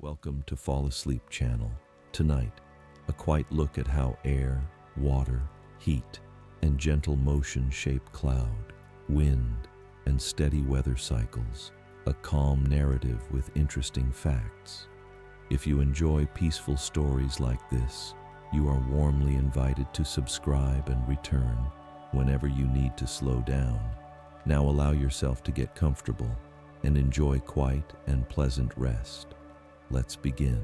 Welcome to Fall Asleep channel. Tonight, a quiet look at how air, water, heat, and gentle motion shape cloud, wind, and steady weather cycles. A calm narrative with interesting facts. If you enjoy peaceful stories like this, you are warmly invited to subscribe and return whenever you need to slow down. Now allow yourself to get comfortable and enjoy quiet and pleasant rest. Let's begin.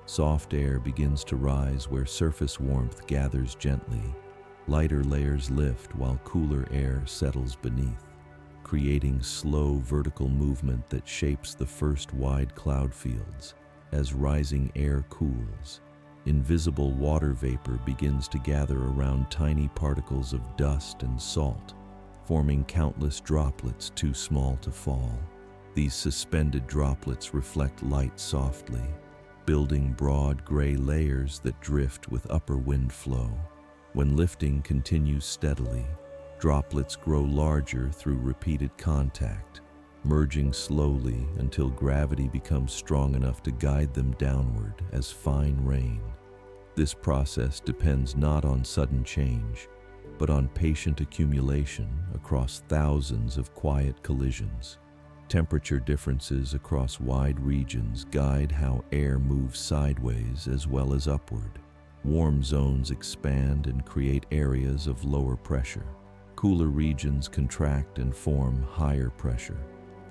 Soft air begins to rise where surface warmth gathers gently. Lighter layers lift while cooler air settles beneath, creating slow vertical movement that shapes the first wide cloud fields. As rising air cools, invisible water vapor begins to gather around tiny particles of dust and salt, forming countless droplets too small to fall. These suspended droplets reflect light softly, building broad gray layers that drift with upper wind flow. When lifting continues steadily, droplets grow larger through repeated contact, merging slowly until gravity becomes strong enough to guide them downward as fine rain. This process depends not on sudden change, but on patient accumulation across thousands of quiet collisions. Temperature differences across wide regions guide how air moves sideways as well as upward. Warm zones expand and create areas of lower pressure. Cooler regions contract and form higher pressure.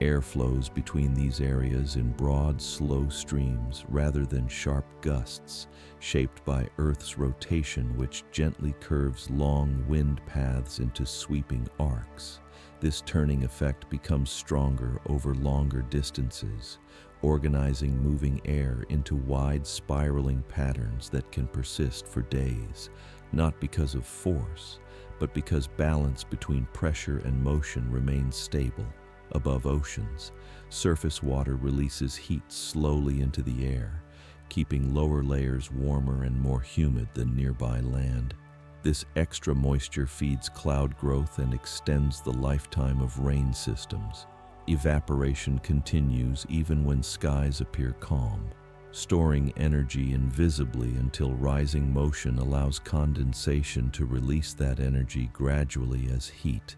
Air flows between these areas in broad, slow streams rather than sharp gusts, shaped by Earth's rotation, which gently curves long wind paths into sweeping arcs. This turning effect becomes stronger over longer distances, organizing moving air into wide spiraling patterns that can persist for days, not because of force, but because balance between pressure and motion remains stable. Above oceans, surface water releases heat slowly into the air, keeping lower layers warmer and more humid than nearby land. This extra moisture feeds cloud growth and extends the lifetime of rain systems. Evaporation continues even when skies appear calm, storing energy invisibly until rising motion allows condensation to release that energy gradually as heat,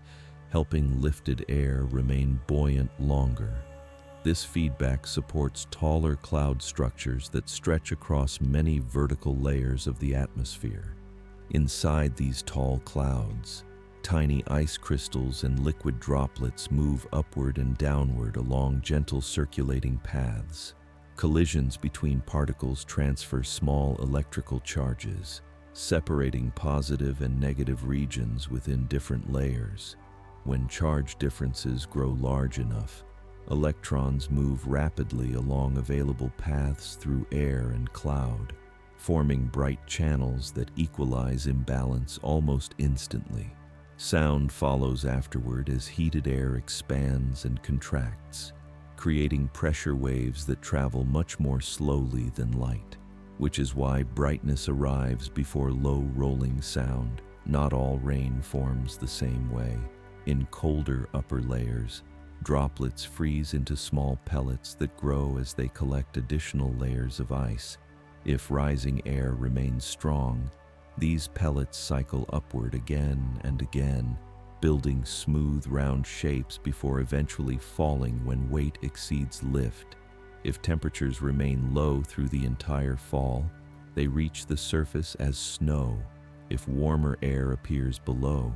helping lifted air remain buoyant longer. This feedback supports taller cloud structures that stretch across many vertical layers of the atmosphere. Inside these tall clouds, tiny ice crystals and liquid droplets move upward and downward along gentle circulating paths. Collisions between particles transfer small electrical charges, separating positive and negative regions within different layers. When charge differences grow large enough, electrons move rapidly along available paths through air and cloud, forming bright channels that equalize imbalance almost instantly. Sound follows afterward as heated air expands and contracts, creating pressure waves that travel much more slowly than light, which is why brightness arrives before low rolling sound. Not all rain forms the same way. In colder upper layers, droplets freeze into small pellets that grow as they collect additional layers of ice. If rising air remains strong, these pellets cycle upward again and again, building smooth round shapes before eventually falling when weight exceeds lift. If temperatures remain low through the entire fall, they reach the surface as snow. If warmer air appears below,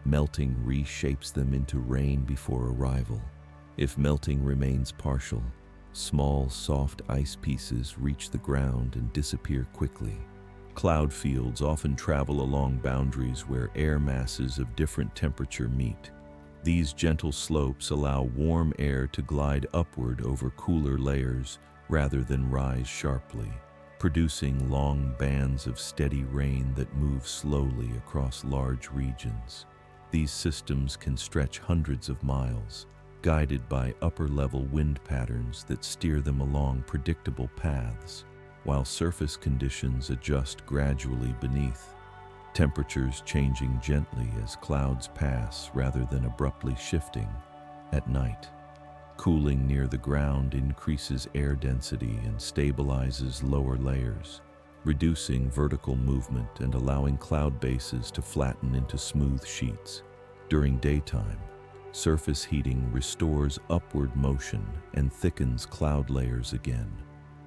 melting reshapes them into rain before arrival. If melting remains partial, small, soft ice pieces reach the ground and disappear quickly. Cloud fields often travel along boundaries where air masses of different temperature meet. These gentle slopes allow warm air to glide upward over cooler layers rather than rise sharply, producing long bands of steady rain that move slowly across large regions. These systems can stretch hundreds of miles, guided by upper-level wind patterns that steer them along predictable paths, while surface conditions adjust gradually beneath, temperatures changing gently as clouds pass rather than abruptly shifting. At night, Cooling near the ground increases air density and stabilizes lower layers, reducing vertical movement and allowing cloud bases to flatten into smooth sheets. During daytime, surface heating restores upward motion and thickens cloud layers again.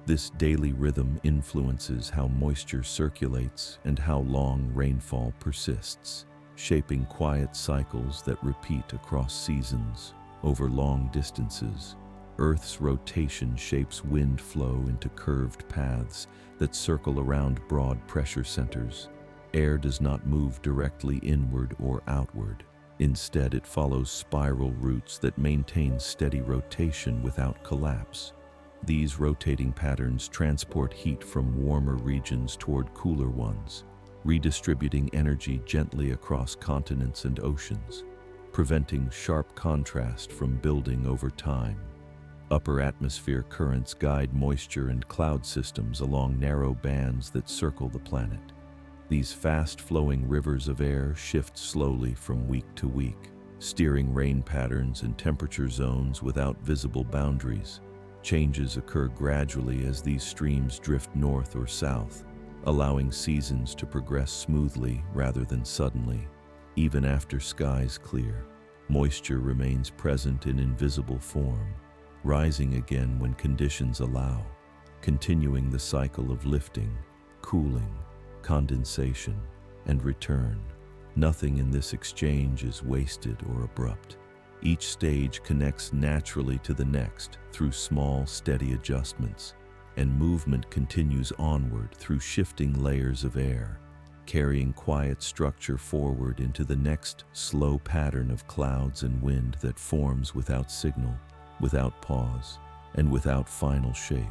This daily rhythm influences how moisture circulates and how long rainfall persists, shaping quiet cycles that repeat across seasons. Over long distances, Earth's rotation shapes wind flow into curved paths that circle around broad pressure centers. Air does not move directly inward or outward. Instead, it follows spiral routes that maintain steady rotation without collapse. These rotating patterns transport heat from warmer regions toward cooler ones, redistributing energy gently across continents and oceans, preventing sharp contrast from building over time. Upper atmosphere currents guide moisture and cloud systems along narrow bands that circle the planet. These fast-flowing rivers of air shift slowly from week to week, steering rain patterns and temperature zones without visible boundaries. Changes occur gradually as these streams drift north or south, allowing seasons to progress smoothly rather than suddenly. Even after skies clear, moisture remains present in invisible form, rising again when conditions allow, continuing the cycle of lifting, cooling, condensation, and return. Nothing in this exchange is wasted or abrupt. Each stage connects naturally to the next through small, steady adjustments, and movement continues onward through shifting layers of air, carrying quiet structure forward into the next slow pattern of clouds and wind that forms without signal, without pause, and without final shape.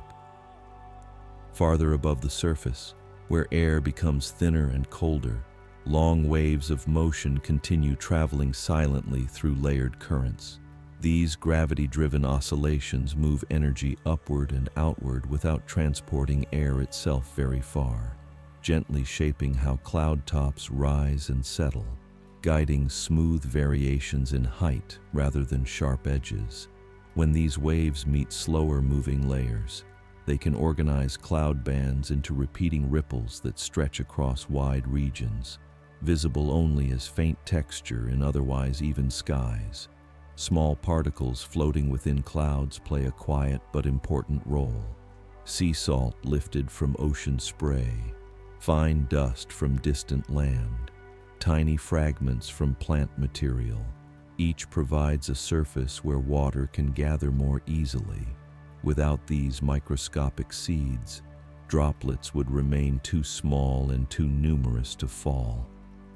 Farther above the surface, where air becomes thinner and colder, long waves of motion continue traveling silently through layered currents. These gravity-driven oscillations move energy upward and outward without transporting air itself very far, gently shaping how cloud tops rise and settle, guiding smooth variations in height rather than sharp edges. When these waves meet slower-moving layers, they can organize cloud bands into repeating ripples that stretch across wide regions, visible only as faint texture in otherwise even skies. Small particles floating within clouds play a quiet but important role. Sea salt lifted from ocean spray, fine dust from distant land, tiny fragments from plant material. Each provides a surface where water can gather more easily. Without these microscopic seeds, droplets would remain too small and too numerous to fall.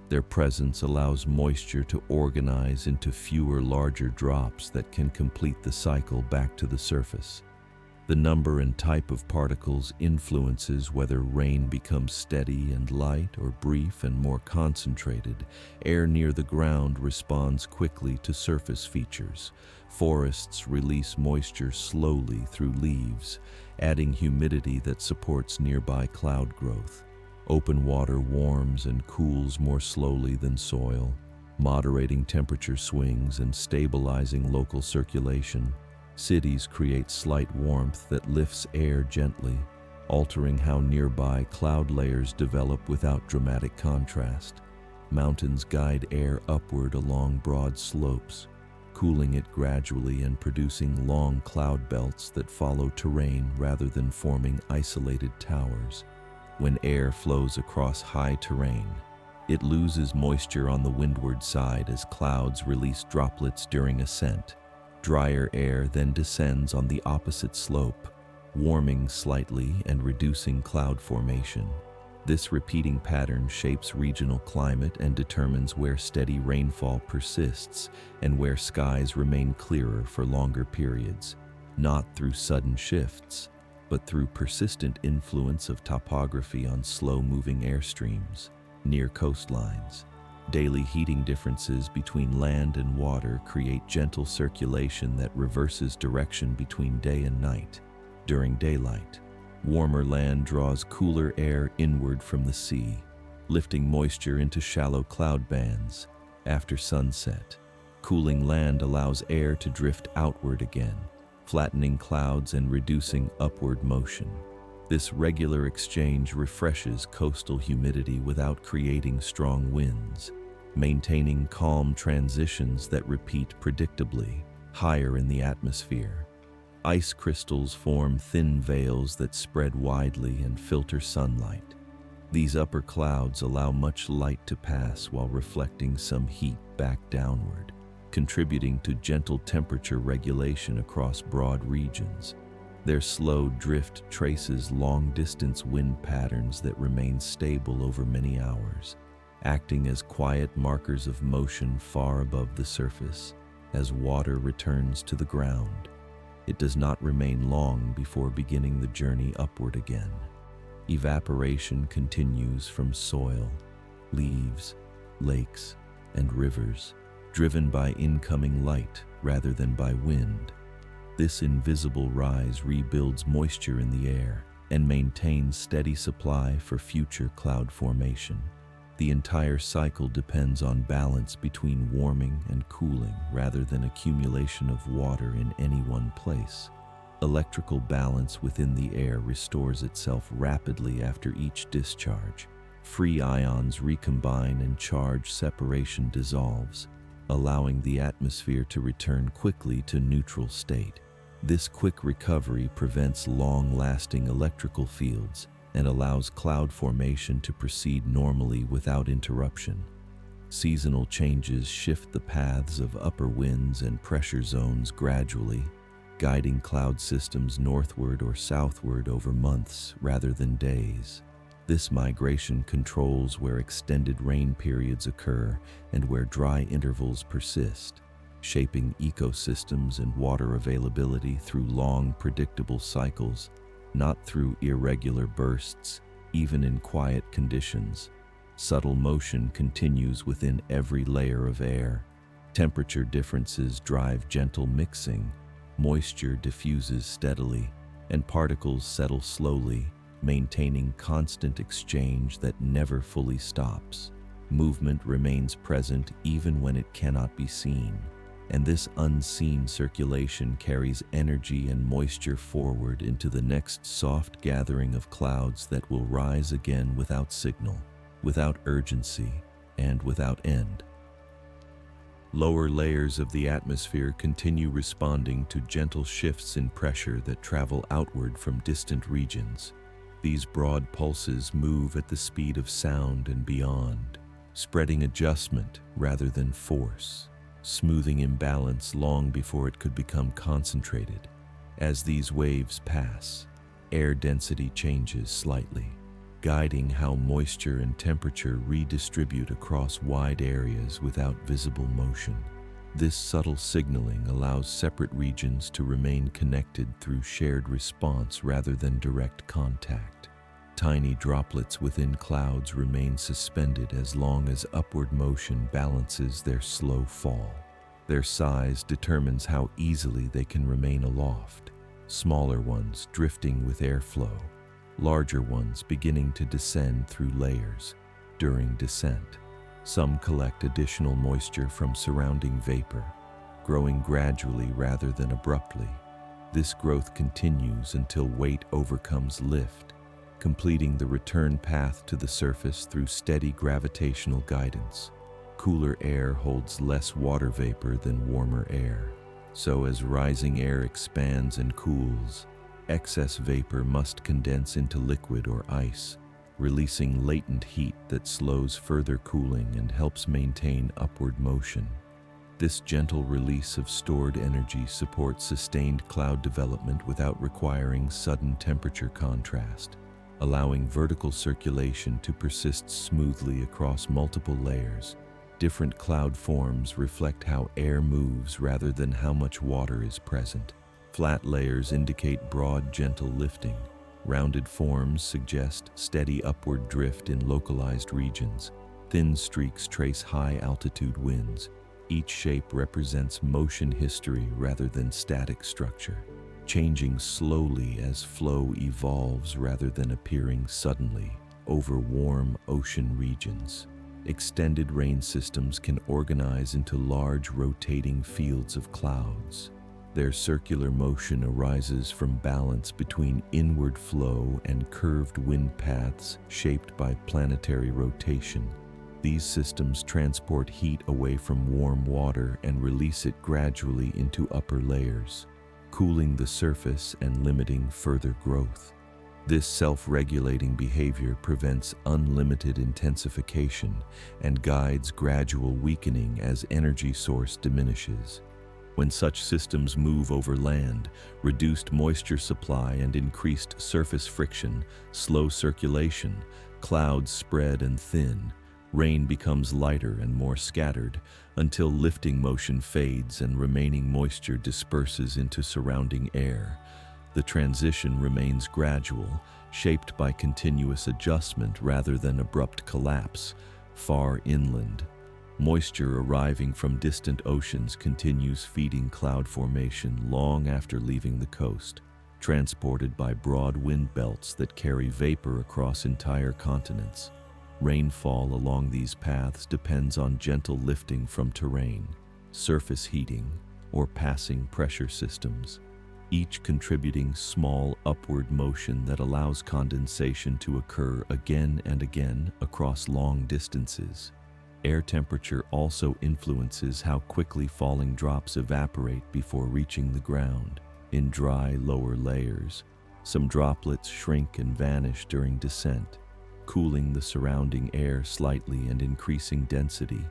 Their presence allows moisture to organize into fewer larger drops that can complete the cycle back to the surface. The number and type of particles influences whether rain becomes steady and light or brief and more concentrated. Air near the ground responds quickly to surface features. Forests release moisture slowly through leaves, adding humidity that supports nearby cloud growth. Open water warms and cools more slowly than soil, moderating temperature swings and stabilizing local circulation. Cities create slight warmth that lifts air gently, altering how nearby cloud layers develop without dramatic contrast. Mountains guide air upward along broad slopes, cooling it gradually and producing long cloud belts that follow terrain rather than forming isolated towers. When air flows across high terrain, it loses moisture on the windward side as clouds release droplets during ascent. Drier air then descends on the opposite slope, warming slightly and reducing cloud formation. This repeating pattern shapes regional climate and determines where steady rainfall persists and where skies remain clearer for longer periods, not through sudden shifts, but through persistent influence of topography on slow-moving airstreams near coastlines. Daily heating differences between land and water create gentle circulation that reverses direction between day and night. During daylight, warmer land draws cooler air inward from the sea, lifting moisture into shallow cloud bands. After sunset, cooling land allows air to drift outward again, flattening clouds and reducing upward motion. This regular exchange refreshes coastal humidity without creating strong winds, maintaining calm transitions that repeat predictably higher in the atmosphere. Ice crystals form thin veils that spread widely and filter sunlight. These upper clouds allow much light to pass while reflecting some heat back downward, contributing to gentle temperature regulation across broad regions. Their slow drift traces long-distance wind patterns that remain stable over many hours, acting as quiet markers of motion far above the surface as water returns to the ground. It does not remain long before beginning the journey upward again. Evaporation continues from soil, leaves, lakes, and rivers, driven by incoming light rather than by wind. This invisible rise rebuilds moisture in the air and maintains steady supply for future cloud formation. The entire cycle depends on balance between warming and cooling rather than accumulation of water in any one place. Electrical balance within the air restores itself rapidly after each discharge. Free ions recombine and charge separation dissolves, allowing the atmosphere to return quickly to neutral state. This quick recovery prevents long-lasting electrical fields and allows cloud formation to proceed normally without interruption. Seasonal changes shift the paths of upper winds and pressure zones gradually, guiding cloud systems northward or southward over months rather than days. This migration controls where extended rain periods occur and where dry intervals persist, shaping ecosystems and water availability through long, predictable cycles, not through irregular bursts, even in quiet conditions. Subtle motion continues within every layer of air. Temperature differences drive gentle mixing, moisture diffuses steadily, and particles settle slowly, maintaining constant exchange that never fully stops. Movement remains present even when it cannot be seen, and this unseen circulation carries energy and moisture forward into the next soft gathering of clouds that will rise again without signal, without urgency, and without end. Lower layers of the atmosphere continue responding to gentle shifts in pressure that travel outward from distant regions. These broad pulses move at the speed of sound and beyond, spreading adjustment rather than force, smoothing imbalance long before it could become concentrated. As these waves pass, air density changes slightly, guiding how moisture and temperature redistribute across wide areas without visible motion. This subtle signaling allows separate regions to remain connected through shared response rather than direct contact. Tiny droplets within clouds remain suspended as long as upward motion balances their slow fall. Their size determines how easily they can remain aloft, smaller ones drifting with airflow, larger ones beginning to descend through layers. During descent, some collect additional moisture from surrounding vapor, growing gradually rather than abruptly. This growth continues until weight overcomes lift, completing the return path to the surface through steady gravitational guidance. Cooler air holds less water vapor than warmer air, so as rising air expands and cools, excess vapor must condense into liquid or ice, releasing latent heat that slows further cooling and helps maintain upward motion. This gentle release of stored energy supports sustained cloud development without requiring sudden temperature contrast, allowing vertical circulation to persist smoothly across multiple layers. Different cloud forms reflect how air moves rather than how much water is present. Flat layers indicate broad, gentle lifting. Rounded forms suggest steady upward drift in localized regions. Thin streaks trace high-altitude winds. Each shape represents motion history rather than static structure, changing slowly as flow evolves rather than appearing suddenly over warm ocean regions. Extended rain systems can organize into large rotating fields of clouds. Their circular motion arises from balance between inward flow and curved wind paths shaped by planetary rotation. These systems transport heat away from warm water and release it gradually into upper layers, cooling the surface and limiting further growth. This self-regulating behavior prevents unlimited intensification and guides gradual weakening as energy source diminishes. When such systems move over land, reduced moisture supply and increased surface friction slow circulation, clouds spread and thin, rain becomes lighter and more scattered until lifting motion fades and remaining moisture disperses into surrounding air. The transition remains gradual, shaped by continuous adjustment rather than abrupt collapse. Far inland, moisture arriving from distant oceans continues feeding cloud formation long after leaving the coast, transported by broad wind belts that carry vapor across entire continents. Rainfall along these paths depends on gentle lifting from terrain, surface heating, or passing pressure systems, each contributing small upward motion that allows condensation to occur again and again across long distances. Air temperature also influences how quickly falling drops evaporate before reaching the ground. In dry lower layers, some droplets shrink and vanish during descent, cooling the surrounding air slightly and increasing density.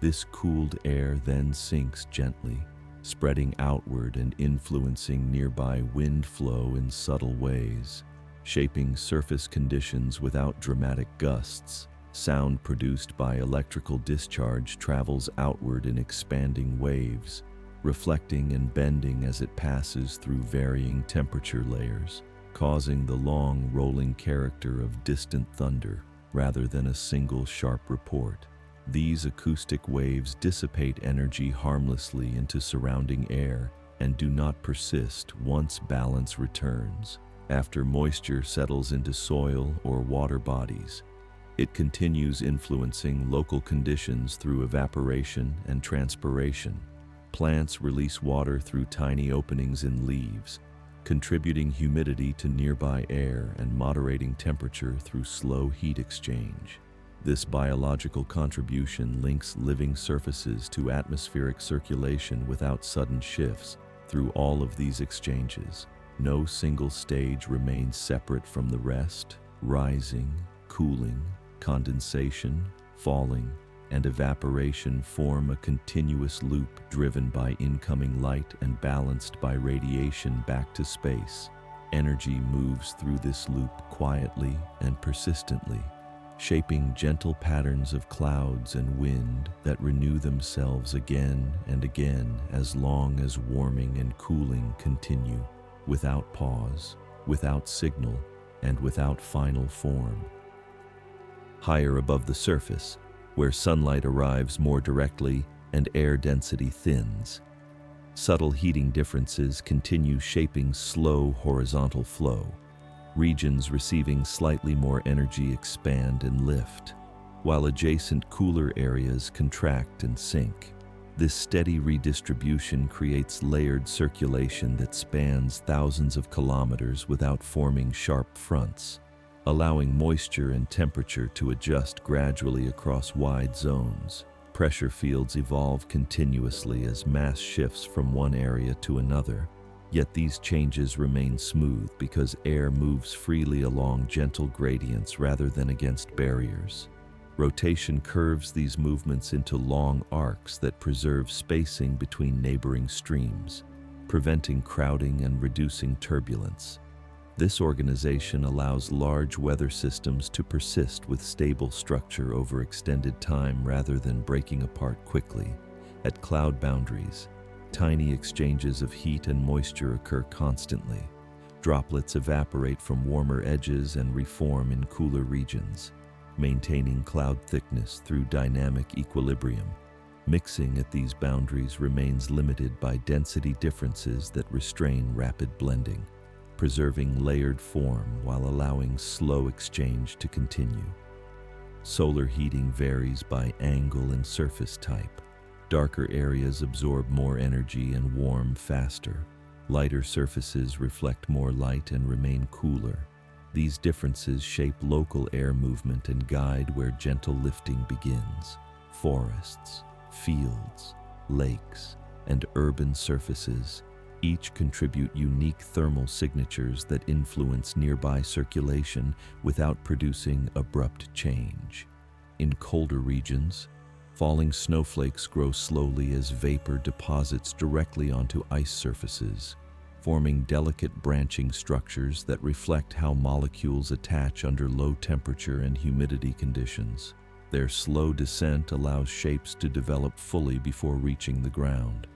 This cooled air then sinks gently, spreading outward and influencing nearby wind flow in subtle ways, shaping surface conditions without dramatic gusts. Sound produced by electrical discharge travels outward in expanding waves, reflecting and bending as it passes through varying temperature layers, causing the long, rolling character of distant thunder rather than a single sharp report. These acoustic waves dissipate energy harmlessly into surrounding air and do not persist once balance returns. After moisture settles into soil or water bodies, it continues influencing local conditions through evaporation and transpiration. Plants release water through tiny openings in leaves, contributing humidity to nearby air and moderating temperature through slow heat exchange. This biological contribution links living surfaces to atmospheric circulation without sudden shifts. Through all of these exchanges, no single stage remains separate from the rest. Rising, cooling, condensation, falling, and evaporation form a continuous loop driven by incoming light and balanced by radiation back to space. Energy moves through this loop quietly and persistently, shaping gentle patterns of clouds and wind that renew themselves again and again as long as warming and cooling continue, without pause, without signal, and without final form. Higher above the surface, where sunlight arrives more directly and air density thins, subtle heating differences continue shaping slow horizontal flow. Regions receiving slightly more energy expand and lift, while adjacent cooler areas contract and sink. This steady redistribution creates layered circulation that spans thousands of kilometers without forming sharp fronts, allowing moisture and temperature to adjust gradually across wide zones. Pressure fields evolve continuously as mass shifts from one area to another. Yet these changes remain smooth because air moves freely along gentle gradients rather than against barriers. Rotation curves these movements into long arcs that preserve spacing between neighboring streams, preventing crowding and reducing turbulence. This organization allows large weather systems to persist with stable structure over extended time rather than breaking apart quickly. At cloud boundaries, tiny exchanges of heat and moisture occur constantly. Droplets evaporate from warmer edges and reform in cooler regions, maintaining cloud thickness through dynamic equilibrium. Mixing at these boundaries remains limited by density differences that restrain rapid blending, preserving layered form while allowing slow exchange to continue. Solar heating varies by angle and surface type. Darker areas absorb more energy and warm faster. Lighter surfaces reflect more light and remain cooler. These differences shape local air movement and guide where gentle lifting begins. Forests, fields, lakes, and urban surfaces each contribute unique thermal signatures that influence nearby circulation without producing abrupt change. In colder regions, falling snowflakes grow slowly as vapor deposits directly onto ice surfaces, forming delicate branching structures that reflect how molecules attach under low temperature and humidity conditions. Their slow descent allows shapes to develop fully before reaching the ground,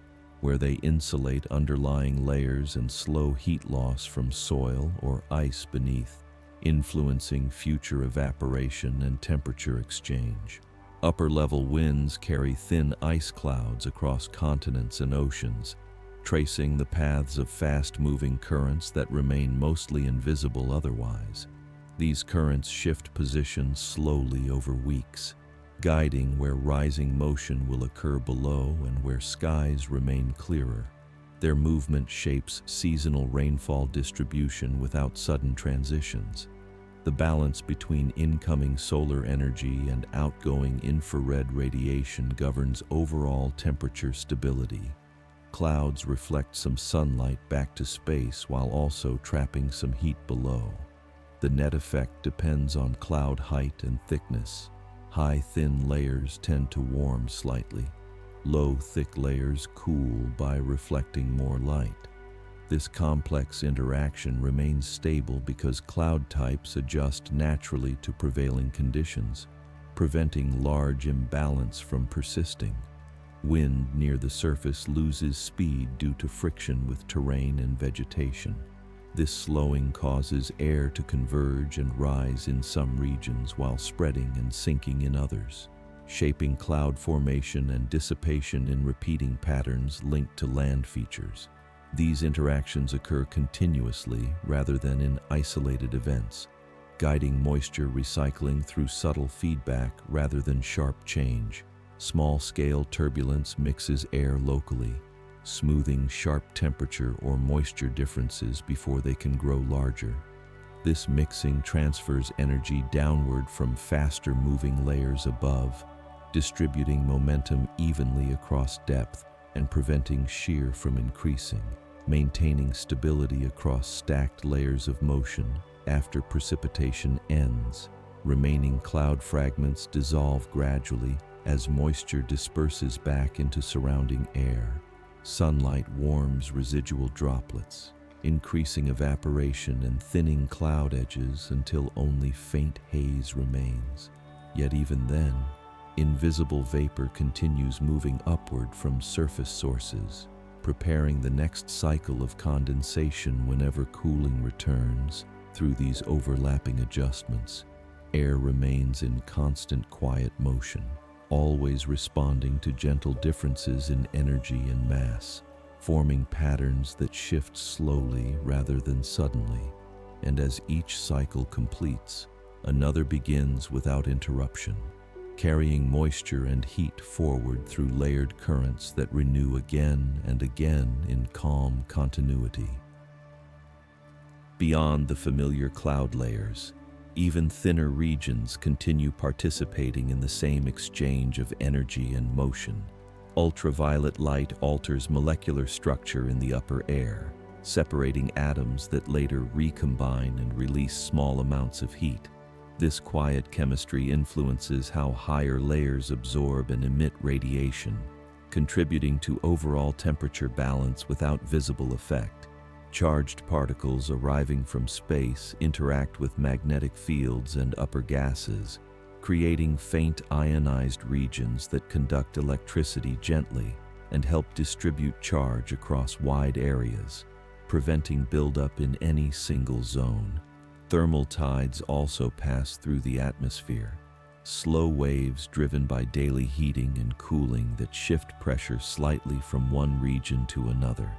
where they insulate underlying layers and slow heat loss from soil or ice beneath, influencing future evaporation and temperature exchange. Upper-level winds carry thin ice clouds across continents and oceans, tracing the paths of fast-moving currents that remain mostly invisible otherwise. These currents shift position slowly over weeks, guiding where rising motion will occur below and where skies remain clearer. Their movement shapes seasonal rainfall distribution without sudden transitions. The balance between incoming solar energy and outgoing infrared radiation governs overall temperature stability. Clouds reflect some sunlight back to space while also trapping some heat below. The net effect depends on cloud height and thickness. High, thin layers tend to warm slightly. Low, thick layers cool by reflecting more light. This complex interaction remains stable because cloud types adjust naturally to prevailing conditions, preventing large imbalance from persisting. Wind near the surface loses speed due to friction with terrain and vegetation. This slowing causes air to converge and rise in some regions while spreading and sinking in others, shaping cloud formation and dissipation in repeating patterns linked to land features. These interactions occur continuously rather than in isolated events, guiding moisture recycling through subtle feedback rather than sharp change. Small-scale turbulence mixes air locally, smoothing sharp temperature or moisture differences before they can grow larger. This mixing transfers energy downward from faster-moving layers above, distributing momentum evenly across depth and preventing shear from increasing, maintaining stability across stacked layers of motion after precipitation ends. Remaining cloud fragments dissolve gradually as moisture disperses back into surrounding air. Sunlight warms residual droplets, increasing evaporation and thinning cloud edges until only faint haze remains. Yet even then, invisible vapor continues moving upward from surface sources, preparing the next cycle of condensation whenever cooling returns. Through these overlapping adjustments, air remains in constant quiet motion, always responding to gentle differences in energy and mass, forming patterns that shift slowly rather than suddenly. And as each cycle completes, another begins without interruption, carrying moisture and heat forward through layered currents that renew again and again in calm continuity. Beyond the familiar cloud layers, even thinner regions continue participating in the same exchange of energy and motion. Ultraviolet light alters molecular structure in the upper air, separating atoms that later recombine and release small amounts of heat. This quiet chemistry influences how higher layers absorb and emit radiation, contributing to overall temperature balance without visible effect. Charged particles arriving from space interact with magnetic fields and upper gases, creating faint ionized regions that conduct electricity gently and help distribute charge across wide areas, preventing buildup in any single zone. Thermal tides also pass through the atmosphere, slow waves driven by daily heating and cooling that shift pressure slightly from one region to another.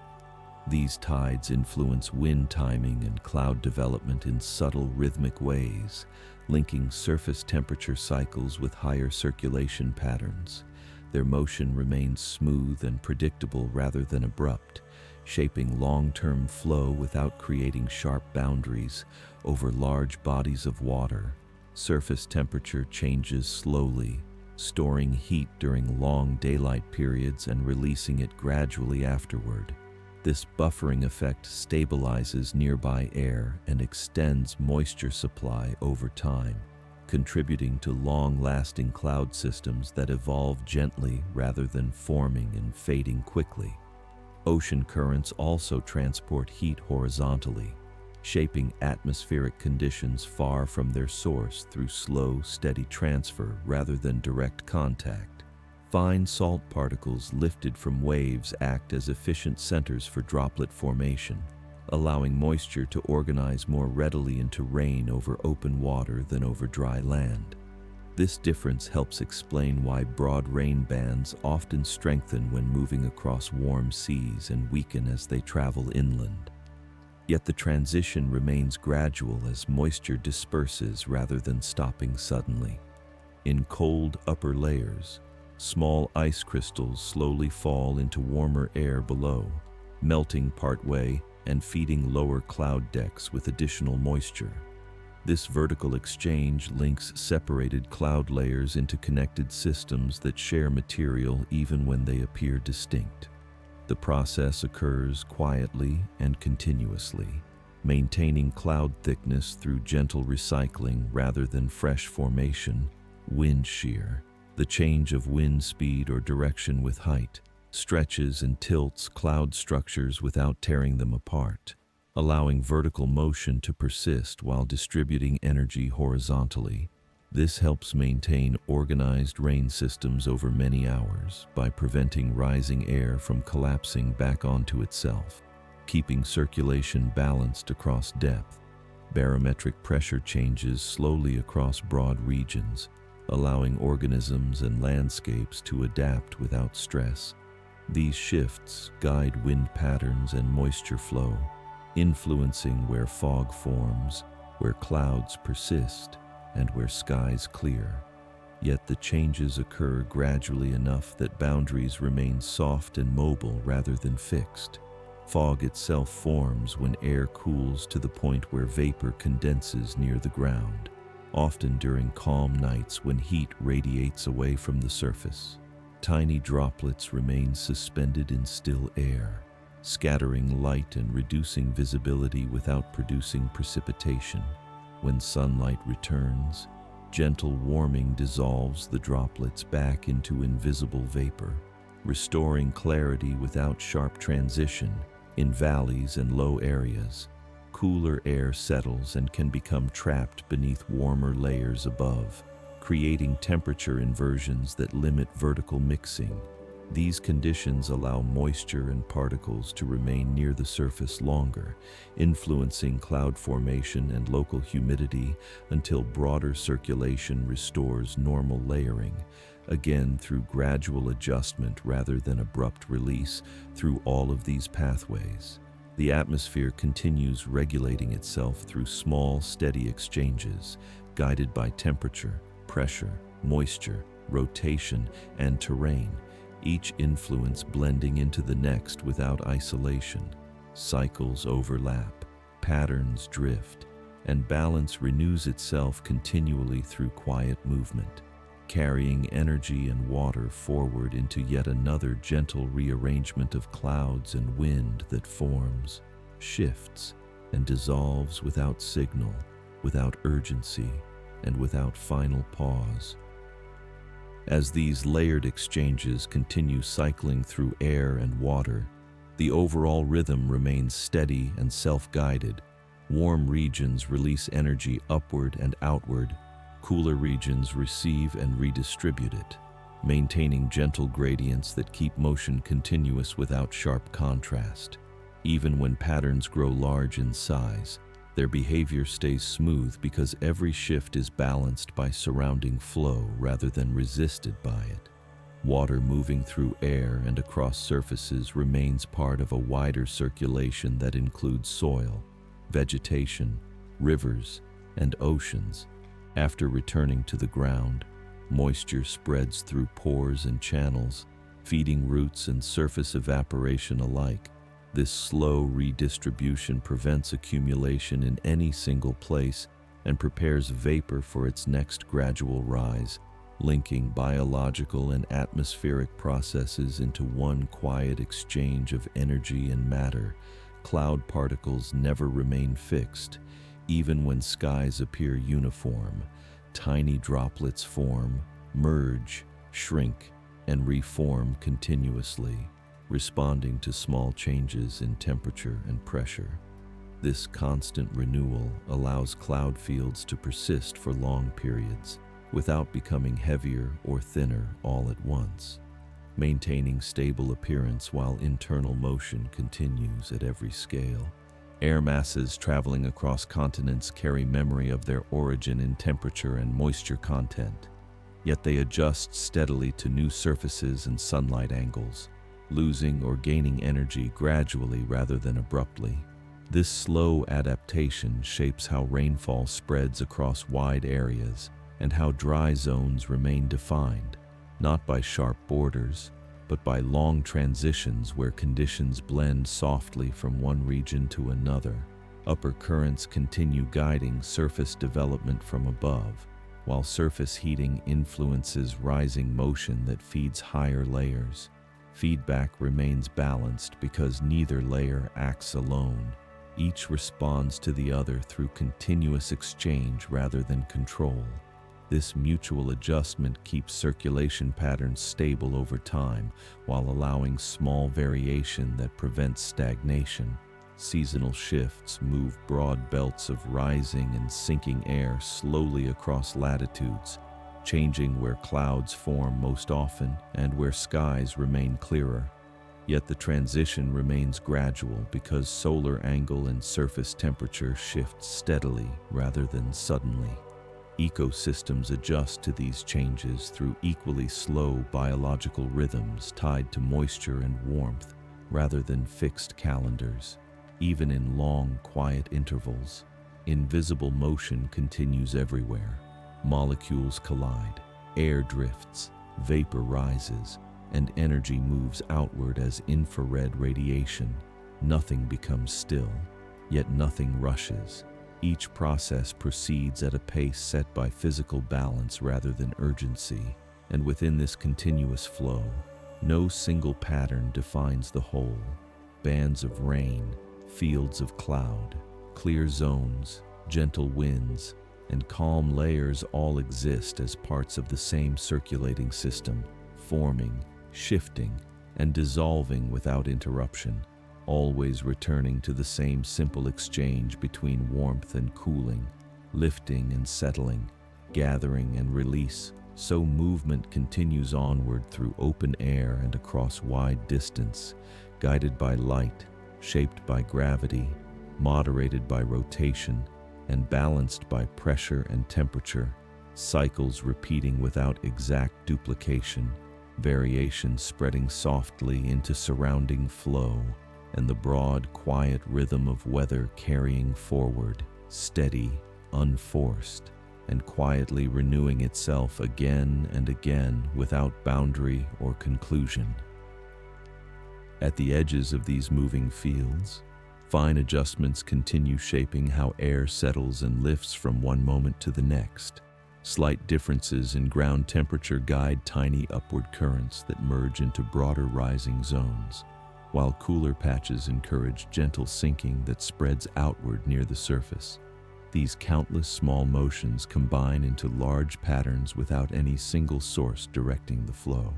These tides influence wind timing and cloud development in subtle rhythmic ways, linking surface temperature cycles with higher circulation patterns. Their motion remains smooth and predictable rather than abrupt, shaping long-term flow without creating sharp boundaries over large bodies of water. Surface temperature changes slowly, storing heat during long daylight periods and releasing it gradually afterward. This buffering effect stabilizes nearby air and extends moisture supply over time, contributing to long-lasting cloud systems that evolve gently rather than forming and fading quickly. Ocean currents also transport heat horizontally, shaping atmospheric conditions far from their source through slow, steady transfer rather than direct contact. Fine salt particles lifted from waves act as efficient centers for droplet formation, allowing moisture to organize more readily into rain over open water than over dry land. This difference helps explain why broad rain bands often strengthen when moving across warm seas and weaken as they travel inland. Yet the transition remains gradual as moisture disperses rather than stopping suddenly. In cold upper layers, small ice crystals slowly fall into warmer air below, melting partway and feeding lower cloud decks with additional moisture. This vertical exchange links separated cloud layers into connected systems that share material even when they appear distinct. The process occurs quietly and continuously, maintaining cloud thickness through gentle recycling rather than fresh formation. Wind shear, the change of wind speed or direction with height, stretches and tilts cloud structures without tearing them apart, allowing vertical motion to persist while distributing energy horizontally. This helps maintain organized rain systems over many hours by preventing rising air from collapsing back onto itself, keeping circulation balanced across depth. Barometric pressure changes slowly across broad regions, allowing organisms and landscapes to adapt without stress. These shifts guide wind patterns and moisture flow, influencing where fog forms, where clouds persist, and where skies clear. Yet the changes occur gradually enough that boundaries remain soft and mobile rather than fixed. Fog itself forms when air cools to the point where vapor condenses near the ground, often during calm nights when heat radiates away from the surface. Tiny droplets remain suspended in still air, scattering light and reducing visibility without producing precipitation. When sunlight returns, gentle warming dissolves the droplets back into invisible vapor, restoring clarity without sharp transition. In valleys and low areas, cooler air settles and can become trapped beneath warmer layers above, creating temperature inversions that limit vertical mixing. These conditions allow moisture and particles to remain near the surface longer, influencing cloud formation and local humidity until broader circulation restores normal layering, again through gradual adjustment rather than abrupt release. Through all of these pathways, the atmosphere continues regulating itself through small, steady exchanges, guided by temperature, pressure, moisture, rotation, and terrain, each influence blending into the next without isolation. Cycles overlap, patterns drift, and balance renews itself continually through quiet movement, carrying energy and water forward into yet another gentle rearrangement of clouds and wind that forms, shifts, and dissolves without signal, without urgency, and without final pause. As these layered exchanges continue cycling through air and water, the overall rhythm remains steady and self-guided. Warm regions release energy upward and outward, cooler regions receive and redistribute it, maintaining gentle gradients that keep motion continuous without sharp contrast. Even when patterns grow large in size, their behavior stays smooth because every shift is balanced by surrounding flow rather than resisted by it. Water moving through air and across surfaces remains part of a wider circulation that includes soil, vegetation, rivers, and oceans. After returning to the ground, Moisture spreads through pores and channels, feeding roots and surface evaporation alike. This slow redistribution prevents accumulation in any single place and prepares vapor for its next gradual rise, linking biological and atmospheric processes into one quiet exchange of energy and matter. Cloud particles never remain fixed. Even when skies appear uniform, tiny droplets form, merge, shrink, and reform continuously, responding to small changes in temperature and pressure. This constant renewal allows cloud fields to persist for long periods without becoming heavier or thinner all at once, maintaining stable appearance while internal motion continues at every scale. Air masses traveling across continents carry memory of their origin in temperature and moisture content, yet they adjust steadily to new surfaces and sunlight angles, losing or gaining energy gradually rather than abruptly. This slow adaptation shapes how rainfall spreads across wide areas and how dry zones remain defined, not by sharp borders, but by long transitions where conditions blend softly from one region to another. Upper currents continue guiding surface development from above, while surface heating influences rising motion that feeds higher layers. Feedback remains balanced because neither layer acts alone. Each responds to the other through continuous exchange rather than control. This mutual adjustment keeps circulation patterns stable over time while allowing small variation that prevents stagnation. Seasonal shifts move broad belts of rising and sinking air slowly across latitudes, changing where clouds form most often and where skies remain clearer. Yet the transition remains gradual because solar angle and surface temperature shift steadily rather than suddenly. Ecosystems adjust to these changes through equally slow biological rhythms tied to moisture and warmth rather than fixed calendars. Even in long, quiet intervals, invisible motion continues everywhere. Molecules collide, air drifts, vapor rises, and energy moves outward as infrared radiation. Nothing becomes still, yet nothing rushes. Each process proceeds at a pace set by physical balance rather than urgency, and within this continuous flow, no single pattern defines the whole. Bands of rain, fields of cloud, clear zones, gentle winds, and calm layers all exist as parts of the same circulating system, forming, shifting, and dissolving without interruption, always returning to the same simple exchange between warmth and cooling, lifting and settling, gathering and release. So movement continues onward through open air and across wide distance, guided by light, shaped by gravity, moderated by rotation, and balanced by pressure and temperature, cycles repeating without exact duplication, variation spreading softly into surrounding flow, and the broad, quiet rhythm of weather carrying forward, steady, unforced, and quietly renewing itself again and again without boundary or conclusion. At the edges of these moving fields, fine adjustments continue shaping how air settles and lifts from one moment to the next. Slight differences in ground temperature guide tiny upward currents that merge into broader rising zones, while cooler patches encourage gentle sinking that spreads outward near the surface. These countless small motions combine into large patterns without any single source directing the flow.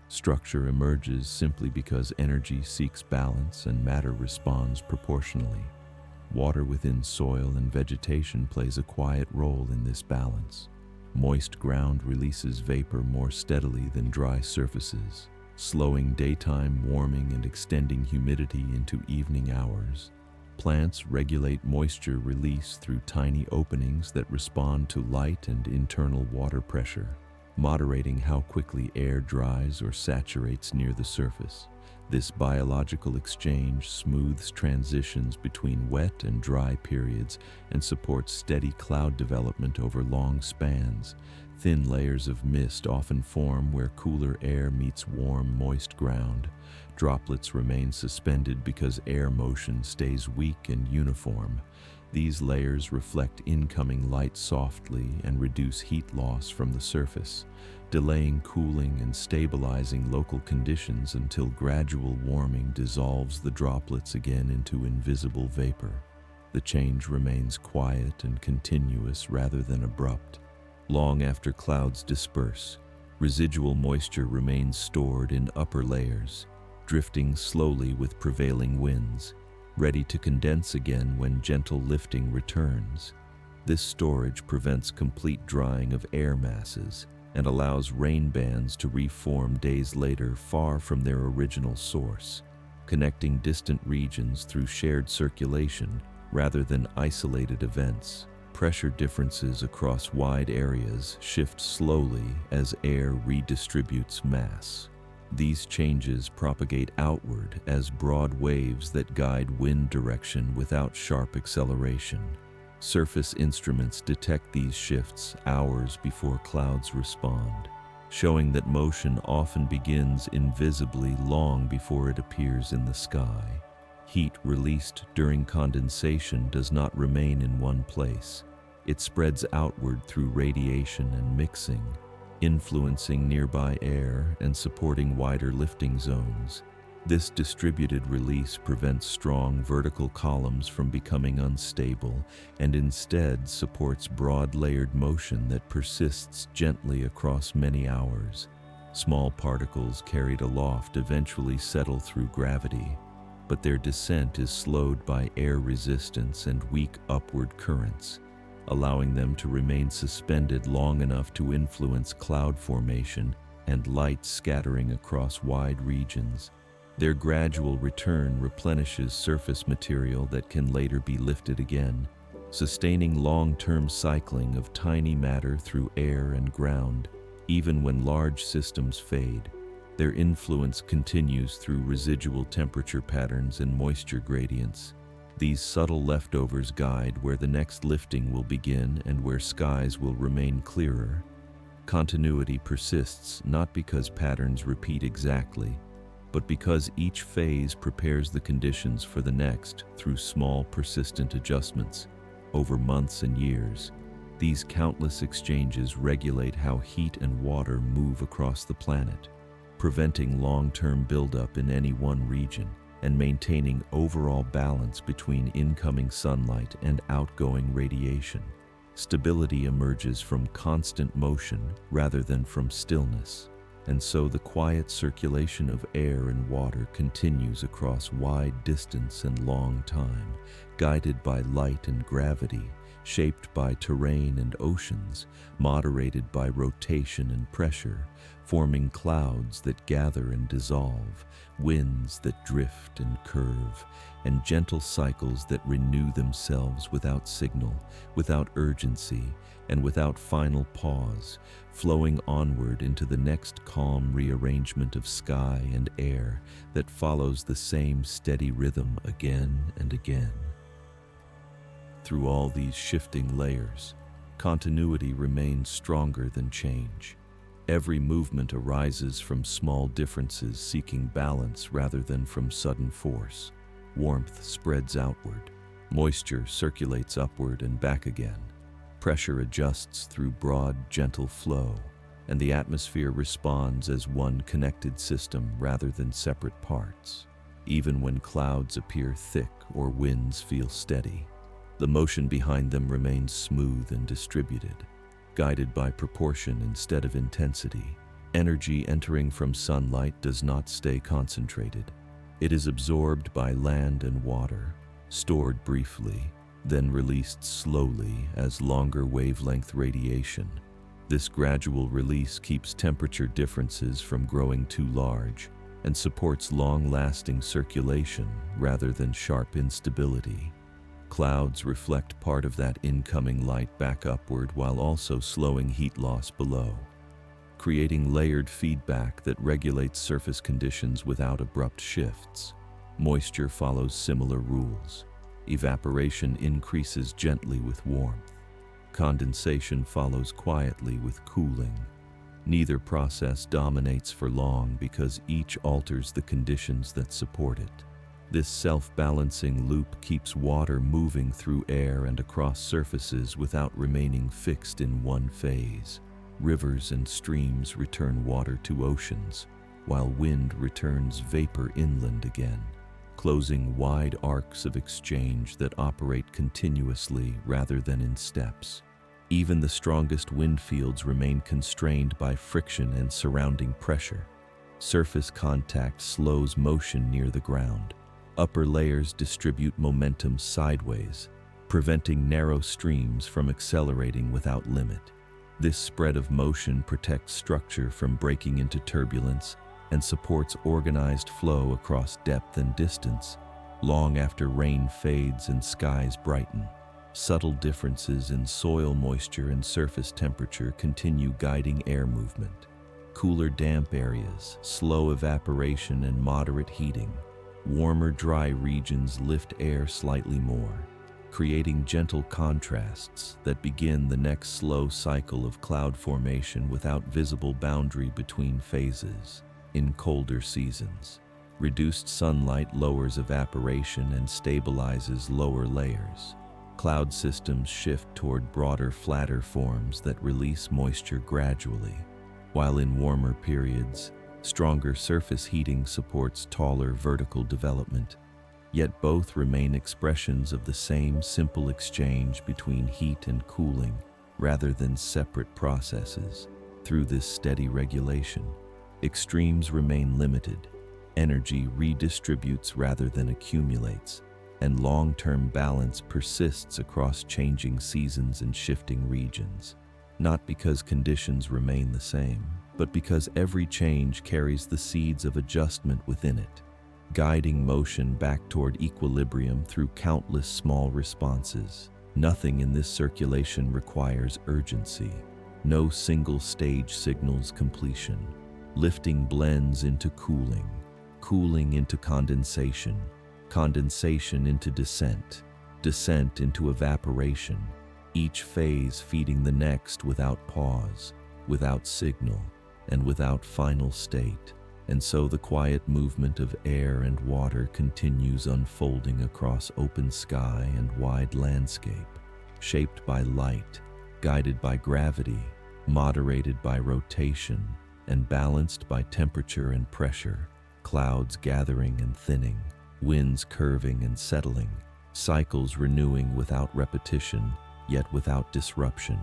Structure emerges simply because energy seeks balance and matter responds proportionally. Water within soil and vegetation plays a quiet role in this balance. Moist ground releases vapor more steadily than dry surfaces, slowing daytime warming and extending humidity into evening hours. Plants regulate moisture release through tiny openings that respond to light and internal water pressure, moderating how quickly air dries or saturates near the surface. This biological exchange smooths transitions between wet and dry periods and supports steady cloud development over long spans. Thin layers of mist often form where cooler air meets warm, moist ground. Droplets remain suspended because air motion stays weak and uniform. These layers reflect incoming light softly and reduce heat loss from the surface, delaying cooling and stabilizing local conditions until gradual warming dissolves the droplets again into invisible vapor. The change remains quiet and continuous rather than abrupt. Long after clouds disperse, residual moisture remains stored in upper layers, drifting slowly with prevailing winds, ready to condense again when gentle lifting returns. This storage prevents complete drying of air masses and allows rain bands to reform days later far from their original source, connecting distant regions through shared circulation rather than isolated events. Pressure differences across wide areas shift slowly as air redistributes mass. These changes propagate outward as broad waves that guide wind direction without sharp acceleration. Surface instruments detect these shifts hours before clouds respond, showing that motion often begins invisibly long before it appears in the sky. Heat released during condensation does not remain in one place. It spreads outward through radiation and mixing, influencing nearby air and supporting wider lifting zones. This distributed release prevents strong vertical columns from becoming unstable and instead supports broad layered motion that persists gently across many hours. Small particles carried aloft eventually settle through gravity, but their descent is slowed by air resistance and weak upward currents, allowing them to remain suspended long enough to influence cloud formation and light scattering across wide regions. Their gradual return replenishes surface material that can later be lifted again, sustaining long-term cycling of tiny matter through air and ground. Even when large systems fade, their influence continues through residual temperature patterns and moisture gradients. These subtle leftovers guide where the next lifting will begin and where skies will remain clearer. Continuity persists not because patterns repeat exactly, but because each phase prepares the conditions for the next through small, persistent adjustments. Over months and years, these countless exchanges regulate how heat and water move across the planet, preventing long-term buildup in any one region and maintaining overall balance between incoming sunlight and outgoing radiation. Stability emerges from constant motion rather than from stillness, and so the quiet circulation of air and water continues across wide distance and long time, guided by light and gravity, shaped by terrain and oceans, moderated by rotation and pressure, forming clouds that gather and dissolve, winds that drift and curve, and gentle cycles that renew themselves without signal, without urgency, and without final pause, flowing onward into the next calm rearrangement of sky and air that follows the same steady rhythm again and again. Through all these shifting layers, continuity remains stronger than change. Every movement arises from small differences seeking balance rather than from sudden force. Warmth spreads outward, moisture circulates upward and back again. Pressure adjusts through broad, gentle flow, and the atmosphere responds as one connected system rather than separate parts. Even when clouds appear thick or winds feel steady, the motion behind them remains smooth and distributed, guided by proportion instead of intensity. Energy entering from sunlight does not stay concentrated. It is absorbed by land and water, stored briefly, then released slowly as longer wavelength radiation. This gradual release keeps temperature differences from growing too large and supports long-lasting circulation rather than sharp instability. Clouds reflect part of that incoming light back upward while also slowing heat loss below, creating layered feedback that regulates surface conditions without abrupt shifts. Moisture follows similar rules. Evaporation increases gently with warmth, Condensation follows quietly with cooling. Neither process dominates for long because each alters the conditions that support it. This self-balancing loop keeps water moving through air and across surfaces without remaining fixed in one phase. Rivers and streams return water to oceans, while wind returns vapor inland again, closing wide arcs of exchange that operate continuously rather than in steps. Even the strongest wind fields remain constrained by friction and surrounding pressure. Surface contact slows motion near the ground. Upper layers distribute momentum sideways, preventing narrow streams from accelerating without limit. This spread of motion protects structure from breaking into turbulence and supports organized flow across depth and distance, long after rain fades and skies brighten. Subtle differences in soil moisture and surface temperature continue guiding air movement. Cooler, damp areas, slow evaporation and moderate heating. Warmer, dry regions lift air slightly more, creating gentle contrasts that begin the next slow cycle of cloud formation without visible boundary between phases. In colder seasons, reduced sunlight lowers evaporation and stabilizes lower layers. Cloud systems shift toward broader, flatter forms that release moisture gradually, while in warmer periods, stronger surface heating supports taller vertical development. Yet both remain expressions of the same simple exchange between heat and cooling, rather than separate processes. Through this steady regulation, extremes remain limited, energy redistributes rather than accumulates, and long-term balance persists across changing seasons and shifting regions. Not because conditions remain the same, but because every change carries the seeds of adjustment within it, guiding motion back toward equilibrium through countless small responses. Nothing in this circulation requires urgency. No single stage signals completion. Lifting blends into cooling, cooling into condensation, condensation into descent, descent into evaporation, each phase feeding the next without pause, without signal, and without final state. And so the quiet movement of air and water continues unfolding across open sky and wide landscape, shaped by light, guided by gravity, moderated by rotation, and balanced by temperature and pressure. Clouds gathering and thinning, winds curving and settling, cycles renewing without repetition, yet without disruption,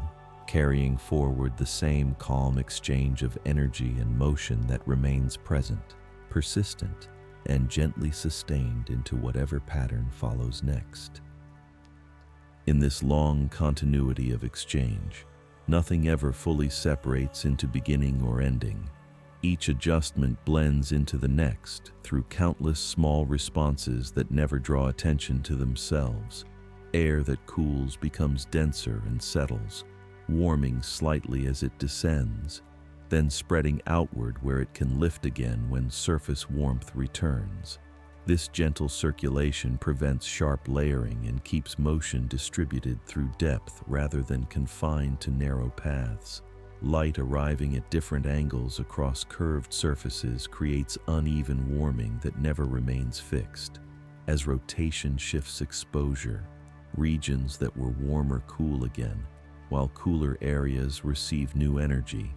carrying forward the same calm exchange of energy and motion that remains present, persistent, and gently sustained into whatever pattern follows next. In this long continuity of exchange, nothing ever fully separates into beginning or ending. Each adjustment blends into the next through countless small responses that never draw attention to themselves. Air that cools becomes denser and settles, warming slightly as it descends, then spreading outward where it can lift again when surface warmth returns. This gentle circulation prevents sharp layering and keeps motion distributed through depth rather than confined to narrow paths. Light arriving at different angles across curved surfaces creates uneven warming that never remains fixed. As rotation shifts exposure, regions that were warmer cool again, while cooler areas receive new energy.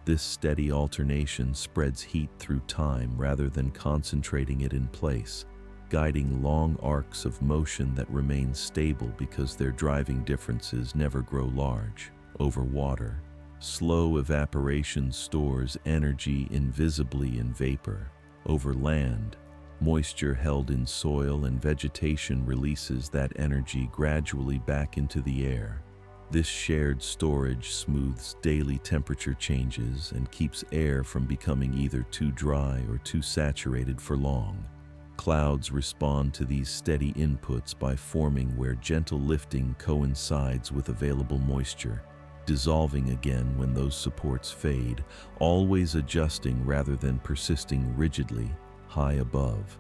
This steady alternation spreads heat through time rather than concentrating it in place, guiding long arcs of motion that remain stable because their driving differences never grow large. Over water, slow evaporation stores energy invisibly in vapor. Over land, moisture held in soil and vegetation releases that energy gradually back into the air. This shared storage smooths daily temperature changes and keeps air from becoming either too dry or too saturated for long. Clouds respond to these steady inputs by forming where gentle lifting coincides with available moisture, dissolving again when those supports fade, always adjusting rather than persisting rigidly, high above.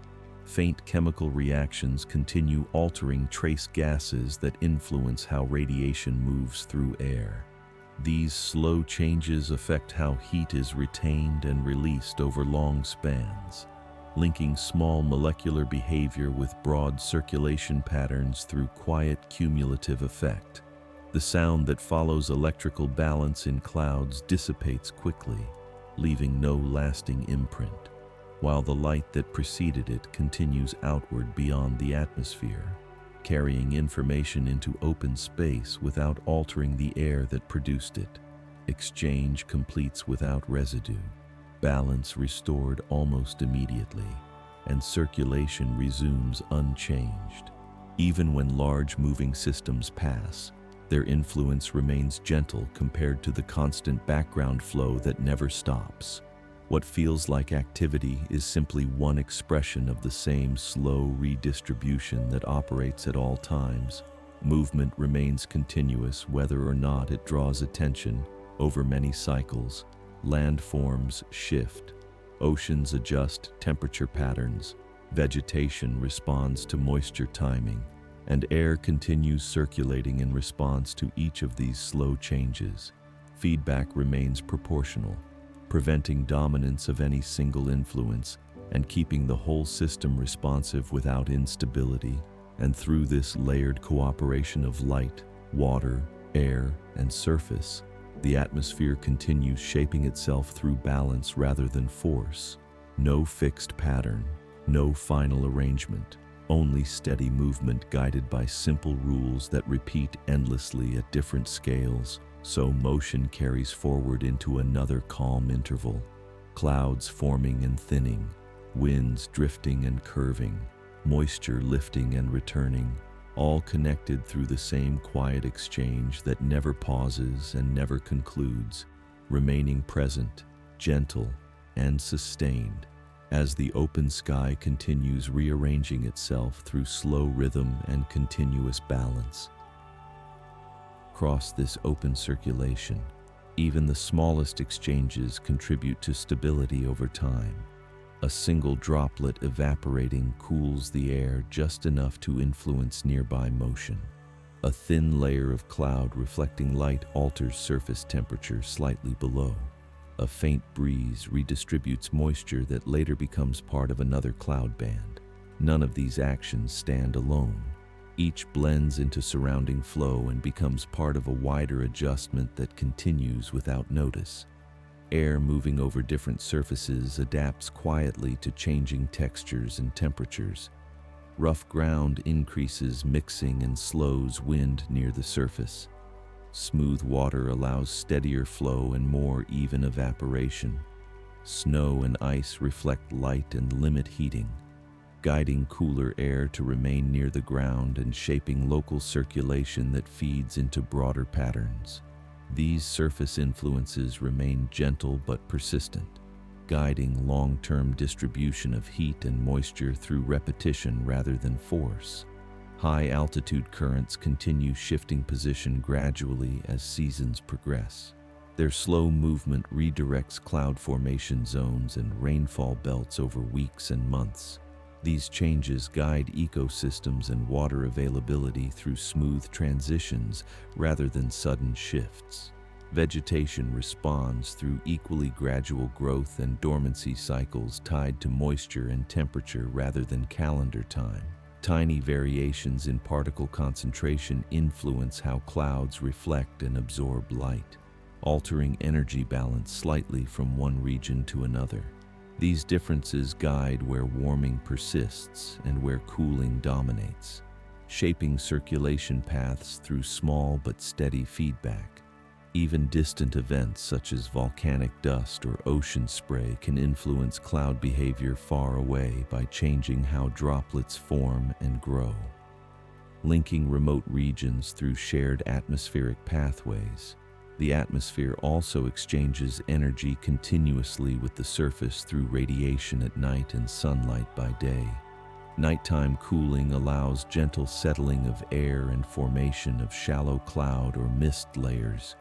Faint chemical reactions continue altering trace gases that influence how radiation moves through air. These slow changes affect how heat is retained and released over long spans, linking small molecular behavior with broad circulation patterns through quiet cumulative effect. The sound that follows electrical balance in clouds dissipates quickly, leaving no lasting imprint, while the light that preceded it continues outward beyond the atmosphere, carrying information into open space without altering the air that produced it. Exchange completes without residue, balance restored almost immediately, and circulation resumes unchanged. Even when large moving systems pass, their influence remains gentle compared to the constant background flow that never stops. What feels like activity is simply one expression of the same slow redistribution that operates at all times. Movement remains continuous whether or not it draws attention over many cycles. Landforms shift, oceans adjust temperature patterns, vegetation responds to moisture timing, and air continues circulating in response to each of these slow changes. Feedback remains proportional, preventing dominance of any single influence and keeping the whole system responsive without instability. And through this layered cooperation of light, water, air, and surface, the atmosphere continues shaping itself through balance rather than force. No fixed pattern, no final arrangement, only steady movement guided by simple rules that repeat endlessly at different scales. So motion carries forward into another calm interval, clouds forming and thinning, winds drifting and curving, moisture lifting and returning, all connected through the same quiet exchange that never pauses and never concludes, remaining present, gentle, and sustained, as the open sky continues rearranging itself through slow rhythm and continuous balance. Across this open circulation, even the smallest exchanges contribute to stability over time. A single droplet evaporating cools the air just enough to influence nearby motion. A thin layer of cloud reflecting light alters surface temperature slightly below. A faint breeze redistributes moisture that later becomes part of another cloud band. None of these actions stand alone. Each blends into surrounding flow and becomes part of a wider adjustment that continues without notice. Air moving over different surfaces adapts quietly to changing textures and temperatures. Rough ground increases mixing and slows wind near the surface. Smooth water allows steadier flow and more even evaporation. Snow and ice reflect light and limit heating, guiding cooler air to remain near the ground and shaping local circulation that feeds into broader patterns. These surface influences remain gentle but persistent, guiding long-term distribution of heat and moisture through repetition rather than force. High-altitude currents continue shifting position gradually as seasons progress. Their slow movement redirects cloud formation zones and rainfall belts over weeks and months. These changes guide ecosystems and water availability through smooth transitions rather than sudden shifts. Vegetation responds through equally gradual growth and dormancy cycles tied to moisture and temperature rather than calendar time. Tiny variations in particle concentration influence how clouds reflect and absorb light, altering energy balance slightly from one region to another. These differences guide where warming persists and where cooling dominates, shaping circulation paths through small but steady feedback. Even distant events such as volcanic dust or ocean spray can influence cloud behavior far away by changing how droplets form and grow. Linking remote regions through shared atmospheric pathways, the atmosphere also exchanges energy continuously with the surface through radiation at night and sunlight by day. Nighttime cooling allows gentle settling of air and formation of shallow cloud or mist layers.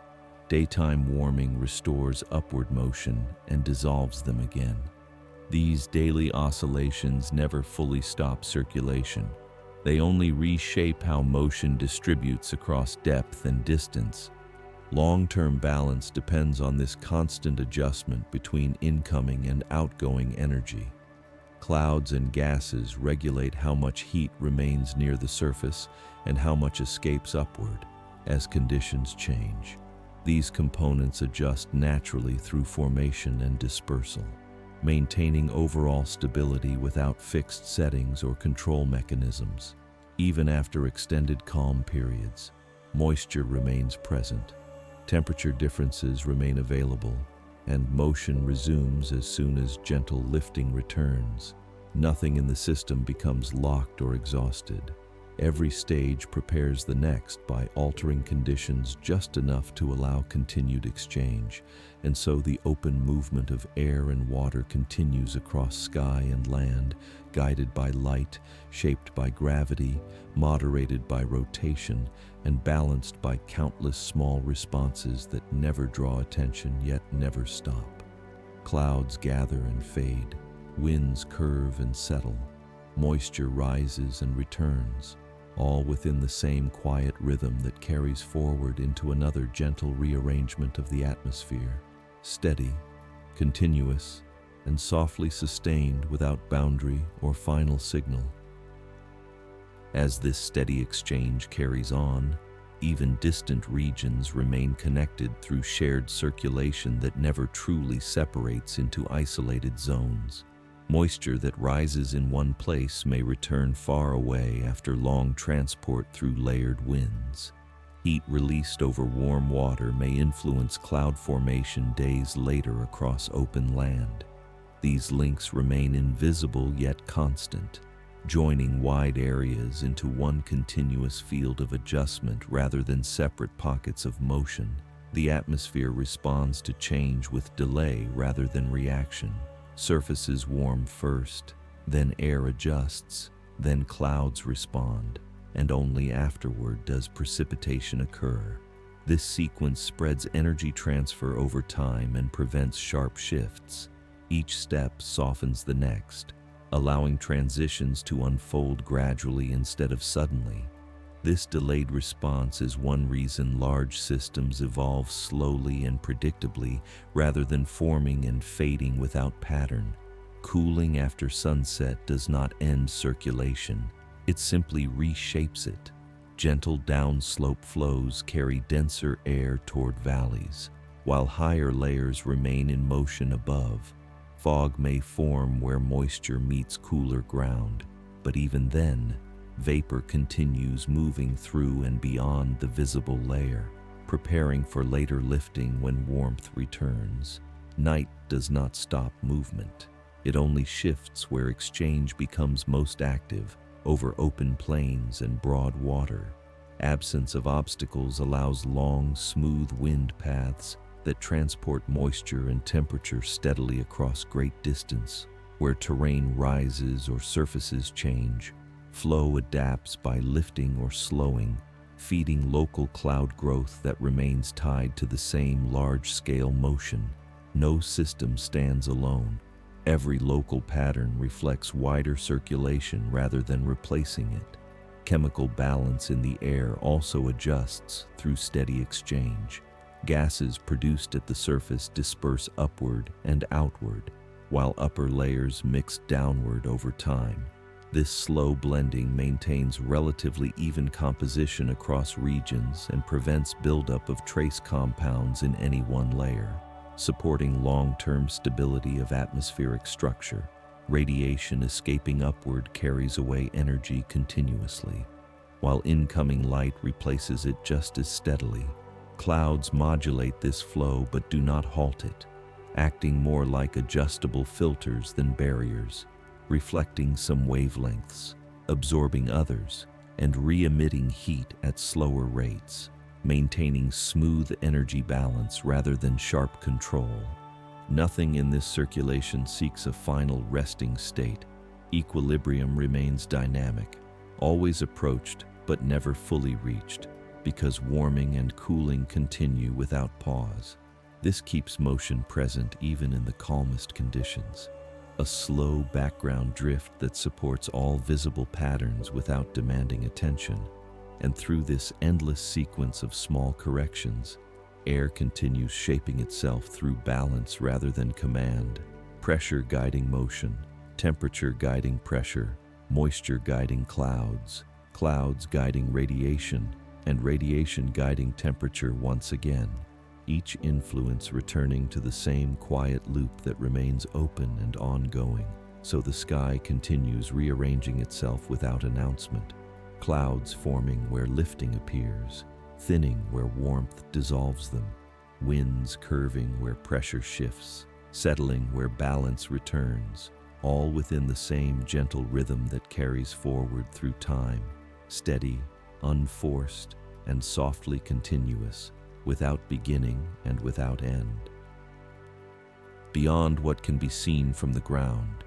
Daytime warming restores upward motion and dissolves them again. These daily oscillations never fully stop circulation. They only reshape how motion distributes across depth and distance. Long-term balance depends on this constant adjustment between incoming and outgoing energy. Clouds and gases regulate how much heat remains near the surface and how much escapes upward as conditions change. These components adjust naturally through formation and dispersal, maintaining overall stability without fixed settings or control mechanisms. Even after extended calm periods, moisture remains present. Temperature differences remain available, and motion resumes as soon as gentle lifting returns. Nothing in the system becomes locked or exhausted. Every stage prepares the next by altering conditions just enough to allow continued exchange, and so the open movement of air and water continues across sky and land, guided by light, shaped by gravity, moderated by rotation, and balanced by countless small responses that never draw attention yet never stop. Clouds gather and fade, winds curve and settle, moisture rises and returns, all within the same quiet rhythm that carries forward into another gentle rearrangement of the atmosphere, steady, continuous, and softly sustained without boundary or final signal. As this steady exchange carries on, even distant regions remain connected through shared circulation that never truly separates into isolated zones. Moisture that rises in one place may return far away after long transport through layered winds. Heat released over warm water may influence cloud formation days later across open land. These links remain invisible yet constant, joining wide areas into one continuous field of adjustment rather than separate pockets of motion. The atmosphere responds to change with delay rather than reaction. Surfaces warm first, then air adjusts, then clouds respond, and only afterward does precipitation occur. This sequence spreads energy transfer over time and prevents sharp shifts. Each step softens the next, allowing transitions to unfold gradually instead of suddenly. This delayed response is one reason large systems evolve slowly and predictably rather than forming and fading without pattern. Cooling after sunset does not end circulation, it simply reshapes it. Gentle downslope flows carry denser air toward valleys, while higher layers remain in motion above. Fog may form where moisture meets cooler ground, but even then, vapor continues moving through and beyond the visible layer, preparing for later lifting when warmth returns. Night does not stop movement. It only shifts where exchange becomes most active, over open plains and broad water. Absence of obstacles allows long, smooth wind paths that transport moisture and temperature steadily across great distance. Where terrain rises or surfaces change, flow adapts by lifting or slowing, feeding local cloud growth that remains tied to the same large-scale motion. No system stands alone. Every local pattern reflects wider circulation rather than replacing it. Chemical balance in the air also adjusts through steady exchange. Gases produced at the surface disperse upward and outward, while upper layers mix downward over time. This slow blending maintains relatively even composition across regions and prevents buildup of trace compounds in any one layer, supporting long-term stability of atmospheric structure. Radiation escaping upward carries away energy continuously, while incoming light replaces it just as steadily. Clouds modulate this flow but do not halt it, acting more like adjustable filters than barriers, reflecting some wavelengths, absorbing others, and re-emitting heat at slower rates, maintaining smooth energy balance rather than sharp control. Nothing in this circulation seeks a final resting state. Equilibrium remains dynamic, always approached but never fully reached, because warming and cooling continue without pause. This keeps motion present even in the calmest conditions. a slow background drift that supports all visible patterns without demanding attention. And through this endless sequence of small corrections, air continues shaping itself through balance rather than command, pressure guiding motion, temperature guiding pressure, moisture guiding clouds, clouds guiding radiation, and radiation guiding temperature once again, each influence returning to the same quiet loop that remains open and ongoing, so the sky continues rearranging itself without announcement, clouds forming where lifting appears, thinning where warmth dissolves them, winds curving where pressure shifts, settling where balance returns, all within the same gentle rhythm that carries forward through time, steady, unforced, and softly continuous, without beginning and without end. Beyond what can be seen from the ground,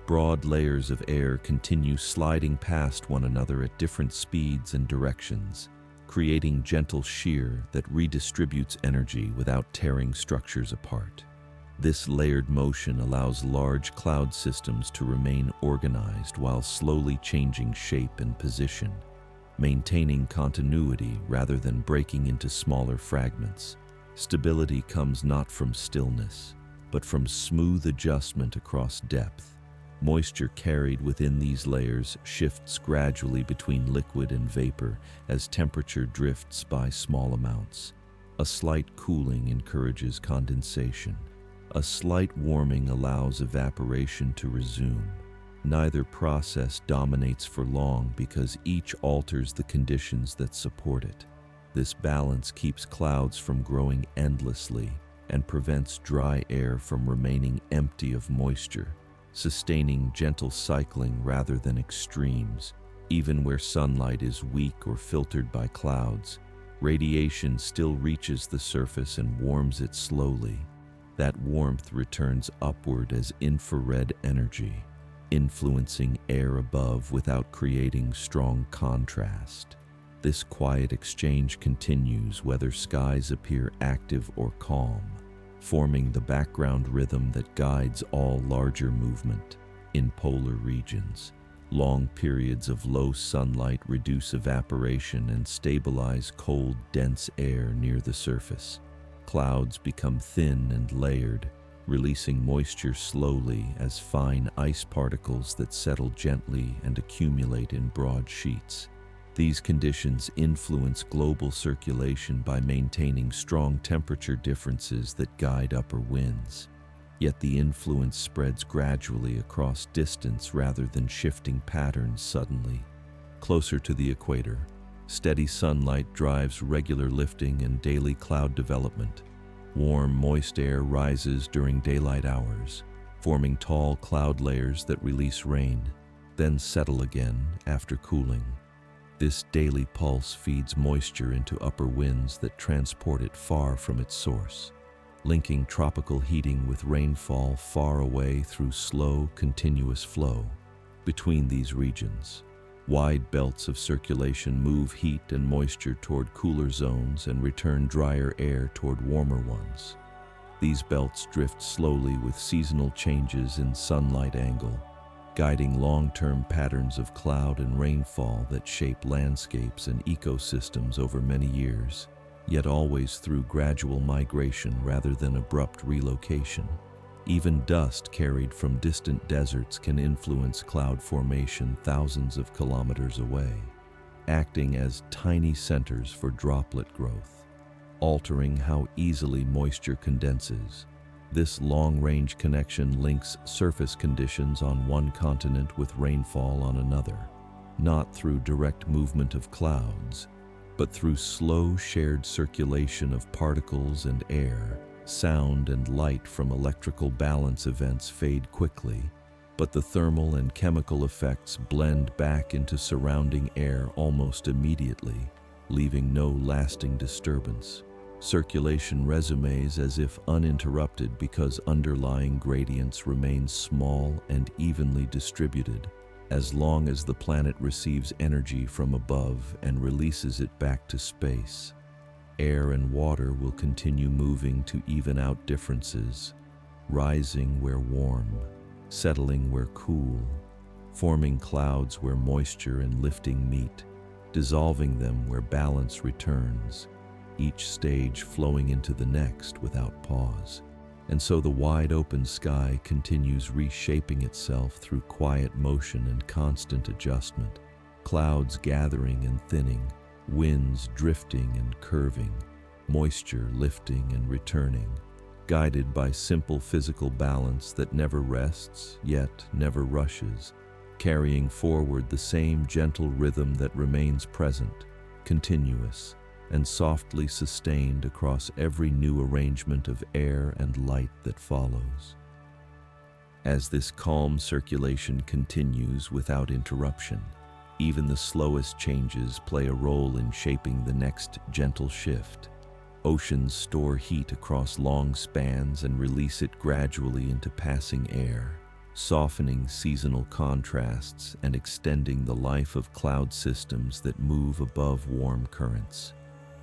broad layers of air continue sliding past one another at different speeds and directions, creating gentle shear that redistributes energy without tearing structures apart. This layered motion allows large cloud systems to remain organized while slowly changing shape and position, maintaining continuity rather than breaking into smaller fragments. Stability comes not from stillness, but from smooth adjustment across depth. Moisture carried within these layers shifts gradually between liquid and vapor as temperature drifts by small amounts. A slight cooling encourages condensation. A slight warming allows evaporation to resume. Neither process dominates for long because each alters the conditions that support it. This balance keeps clouds from growing endlessly and prevents dry air from remaining empty of moisture, sustaining gentle cycling rather than extremes. Even where sunlight is weak or filtered by clouds, radiation still reaches the surface and warms it slowly. That warmth returns upward as infrared energy, influencing air above without creating strong contrast. This quiet exchange continues whether skies appear active or calm, forming the background rhythm that guides all larger movement. In polar regions, long periods of low sunlight reduce evaporation and stabilize cold, dense air near the surface. Clouds become thin and layered, releasing moisture slowly as fine ice particles that settle gently and accumulate in broad sheets. These conditions influence global circulation by maintaining strong temperature differences that guide upper winds. Yet the influence spreads gradually across distance rather than shifting patterns suddenly. Closer to the equator, steady sunlight drives regular lifting and daily cloud development. Warm, moist air rises during daylight hours, forming tall cloud layers that release rain, then settle again after cooling. This daily pulse feeds moisture into upper winds that transport it far from its source, linking tropical heating with rainfall far away through slow, continuous flow. Between these regions, wide belts of circulation move heat and moisture toward cooler zones and return drier air toward warmer ones. These belts drift slowly with seasonal changes in sunlight angle, guiding long-term patterns of cloud and rainfall that shape landscapes and ecosystems over many years, yet always through gradual migration rather than abrupt relocation. Even dust carried from distant deserts can influence cloud formation thousands of kilometers away, acting as tiny centers for droplet growth, altering how easily moisture condenses. This long-range connection links surface conditions on one continent with rainfall on another, not through direct movement of clouds, but through slow shared circulation of particles and air. Sound and light from electrical balance events fade quickly, but the thermal and chemical effects blend back into surrounding air almost immediately, leaving no lasting disturbance. Circulation resumes as if uninterrupted because underlying gradients remain small and evenly distributed, as long as the planet receives energy from above and releases it back to space. Air and water will continue moving to even out differences, rising where warm, settling where cool, forming clouds where moisture and lifting meet, dissolving them where balance returns, each stage flowing into the next without pause. And so the wide open sky continues reshaping itself through quiet motion and constant adjustment, clouds gathering and thinning, winds drifting and curving, moisture lifting and returning, guided by simple physical balance that never rests, yet never rushes, carrying forward the same gentle rhythm that remains present, continuous, and softly sustained across every new arrangement of air and light that follows. As this calm circulation continues without interruption, even the slowest changes play a role in shaping the next gentle shift. Oceans store heat across long spans and release it gradually into passing air, softening seasonal contrasts and extending the life of cloud systems that move above warm currents.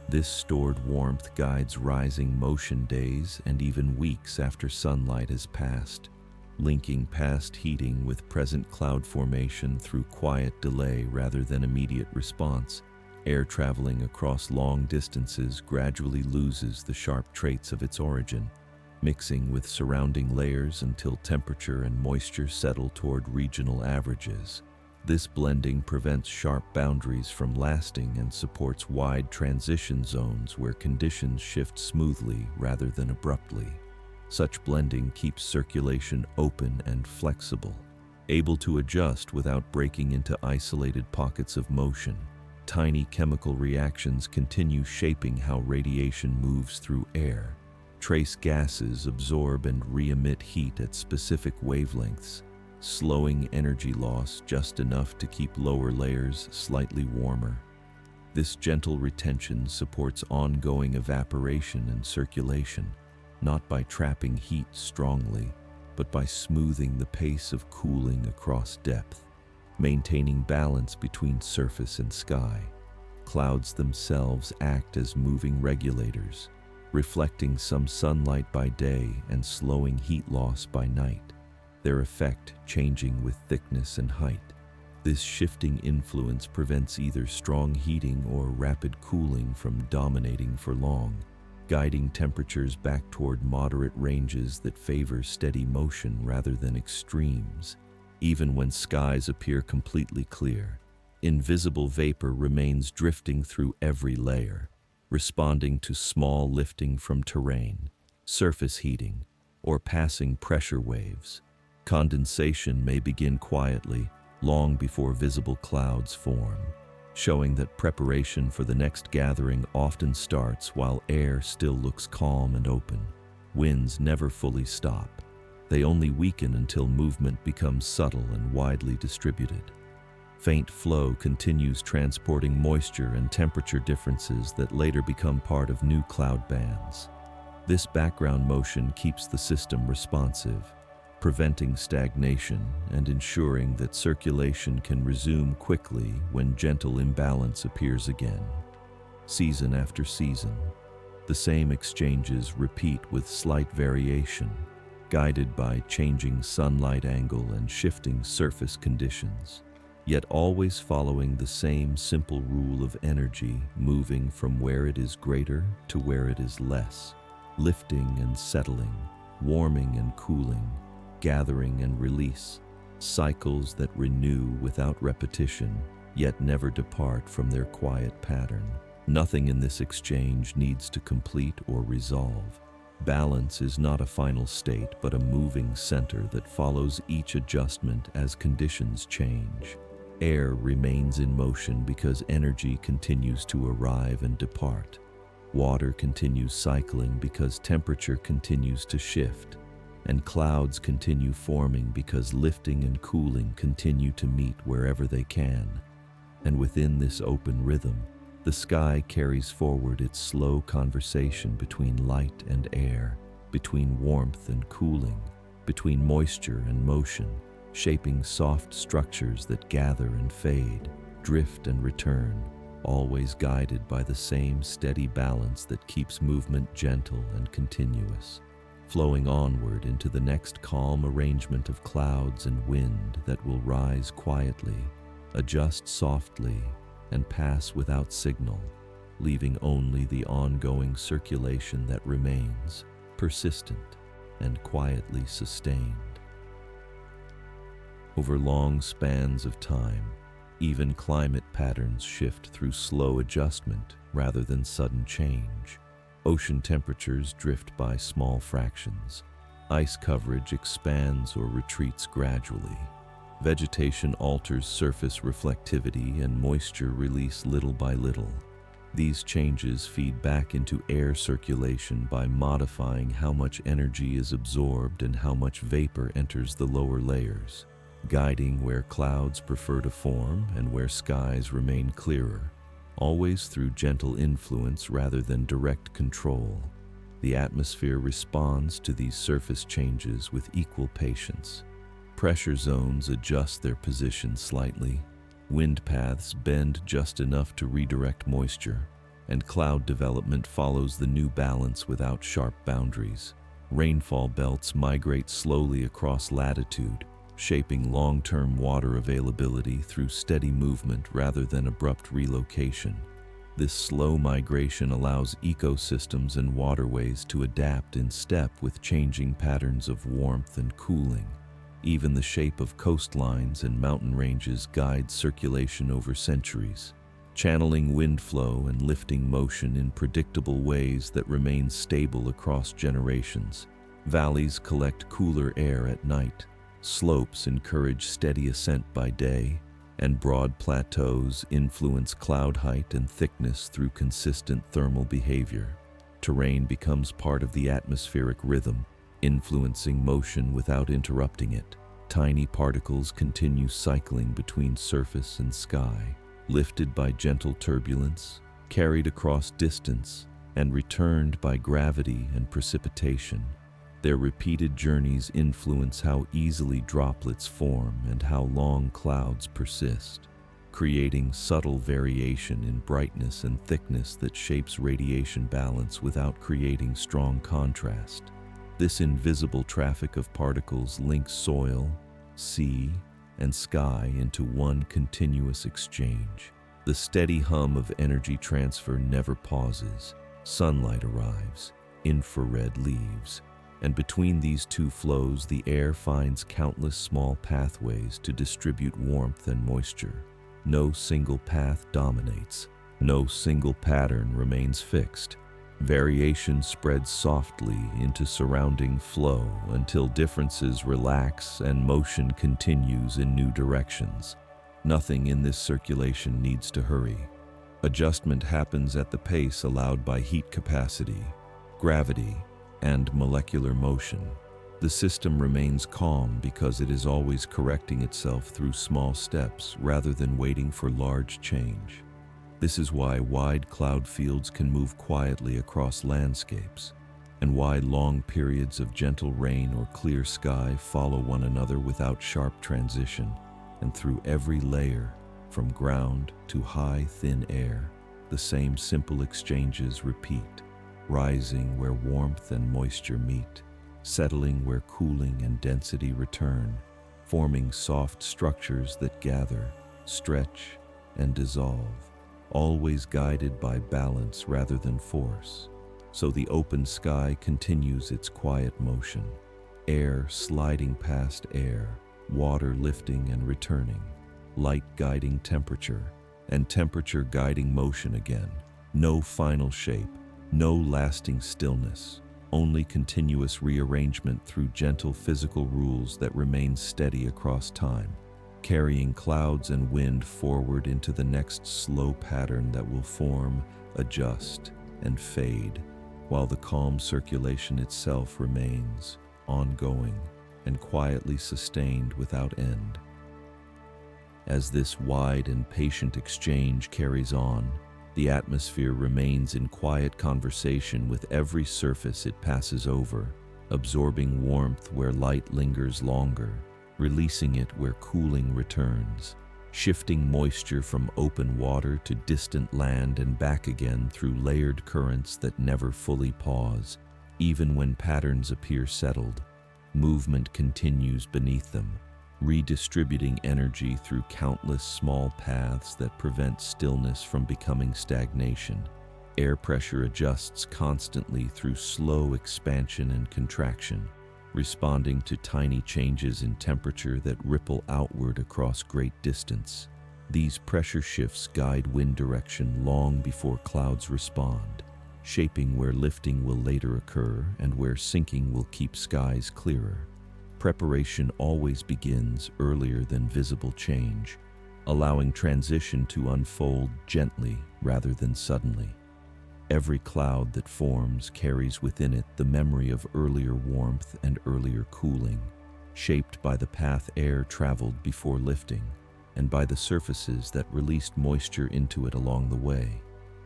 This stored warmth guides rising motion days and even weeks after sunlight has passed, linking past heating with present cloud formation through quiet delay rather than immediate response. Air traveling across long distances gradually loses the sharp traits of its origin, mixing with surrounding layers until temperature and moisture settle toward regional averages. This blending prevents sharp boundaries from lasting and supports wide transition zones where conditions shift smoothly rather than abruptly. Such blending keeps circulation open and flexible, able to adjust without breaking into isolated pockets of motion. Tiny chemical reactions continue shaping how radiation moves through air. Trace gases absorb and re-emit heat at specific wavelengths, slowing energy loss just enough to keep lower layers slightly warmer. This gentle retention supports ongoing evaporation and circulation, not by trapping heat strongly, but by smoothing the pace of cooling across depth, maintaining balance between surface and sky. Clouds themselves act as moving regulators, reflecting some sunlight by day and slowing heat loss by night, their effect changing with thickness and height. This shifting influence prevents either strong heating or rapid cooling from dominating for long, guiding temperatures back toward moderate ranges that favor steady motion rather than extremes. Even when skies appear completely clear, invisible vapor remains drifting through every layer, responding to small lifting from terrain, surface heating, or passing pressure waves. Condensation may begin quietly, long before visible clouds form, showing that preparation for the next gathering often starts while air still looks calm and open. Winds never fully stop. They only weaken until movement becomes subtle and widely distributed. Faint flow continues transporting moisture and temperature differences that later become part of new cloud bands. This background motion keeps the system responsive, preventing stagnation and ensuring that circulation can resume quickly when gentle imbalance appears again. Season after season, the same exchanges repeat with slight variation, guided by changing sunlight angle and shifting surface conditions, yet always following the same simple rule of energy moving from where it is greater to where it is less, lifting and settling, warming and cooling, gathering and release, cycles that renew without repetition, yet never depart from their quiet pattern. Nothing in this exchange needs to complete or resolve. Balance is not a final state, but a moving center that follows each adjustment as conditions change. Air remains in motion because energy continues to arrive and depart. Water continues cycling because temperature continues to shift. And clouds continue forming because lifting and cooling continue to meet wherever they can. And within this open rhythm, the sky carries forward its slow conversation between light and air, between warmth and cooling, between moisture and motion, shaping soft structures that gather and fade, drift and return, always guided by the same steady balance that keeps movement gentle and continuous. flowing onward into the next calm arrangement of clouds and wind that will rise quietly, adjust softly, and pass without signal, leaving only the ongoing circulation that remains, persistent and quietly sustained. Over long spans of time, even climate patterns shift through slow adjustment rather than sudden change. Ocean temperatures drift by small fractions. Ice coverage expands or retreats gradually. Vegetation alters surface reflectivity and moisture release little by little. These changes feed back into air circulation by modifying how much energy is absorbed and how much vapor enters the lower layers, guiding where clouds prefer to form and where skies remain clearer, always through gentle influence rather than direct control. The atmosphere responds to these surface changes with equal patience. Pressure zones adjust their position slightly, wind paths bend just enough to redirect moisture, and cloud development follows the new balance without sharp boundaries. Rainfall belts migrate slowly across latitude, shaping long-term water availability through steady movement rather than abrupt relocation. This slow migration allows ecosystems and waterways to adapt in step with changing patterns of warmth and cooling. Even the shape of coastlines and mountain ranges guide circulation over centuries, channeling wind flow and lifting motion in predictable ways that remain stable across generations. Valleys collect cooler air at night, slopes encourage steady ascent by day, and broad plateaus influence cloud height and thickness through consistent thermal behavior. Terrain becomes part of the atmospheric rhythm, influencing motion without interrupting it. Tiny particles continue cycling between surface and sky, lifted by gentle turbulence, carried across distance, and returned by gravity and precipitation. Their repeated journeys influence how easily droplets form and how long clouds persist, creating subtle variation in brightness and thickness that shapes radiation balance without creating strong contrast. This invisible traffic of particles links soil, sea, and sky into one continuous exchange. The steady hum of energy transfer never pauses. Sunlight arrives, infrared leaves, and between these two flows, the air finds countless small pathways to distribute warmth and moisture. No single path dominates. No single pattern remains fixed. Variation spreads softly into surrounding flow until differences relax and motion continues in new directions. Nothing in this circulation needs to hurry. Adjustment happens at the pace allowed by heat capacity, gravity, and molecular motion. The system remains calm because it is always correcting itself through small steps rather than waiting for large change. This is why wide cloud fields can move quietly across landscapes, and why long periods of gentle rain or clear sky follow one another without sharp transition, and through every layer, from ground to high, thin air, the same simple exchanges repeat, rising where warmth and moisture meet, settling where cooling and density return, forming soft structures that gather, stretch, and dissolve, always guided by balance rather than force. So the open sky continues its quiet motion, air sliding past air, water lifting and returning, light guiding temperature, and temperature guiding motion again. No final shape, no lasting stillness, only continuous rearrangement through gentle physical rules that remain steady across time, carrying clouds and wind forward into the next slow pattern that will form, adjust, and fade, while the calm circulation itself remains, ongoing, and quietly sustained without end. As this wide and patient exchange carries on, the atmosphere remains in quiet conversation with every surface it passes over, absorbing warmth where light lingers longer, releasing it where cooling returns, shifting moisture from open water to distant land and back again through layered currents that never fully pause. Even when patterns appear settled, movement continues beneath them, redistributing energy through countless small paths that prevent stillness from becoming stagnation. Air pressure adjusts constantly through slow expansion and contraction, responding to tiny changes in temperature that ripple outward across great distance. These pressure shifts guide wind direction long before clouds respond, shaping where lifting will later occur and where sinking will keep skies clearer. Preparation always begins earlier than visible change, allowing transition to unfold gently rather than suddenly. Every cloud that forms carries within it the memory of earlier warmth and earlier cooling, shaped by the path air traveled before lifting and by the surfaces that released moisture into it along the way.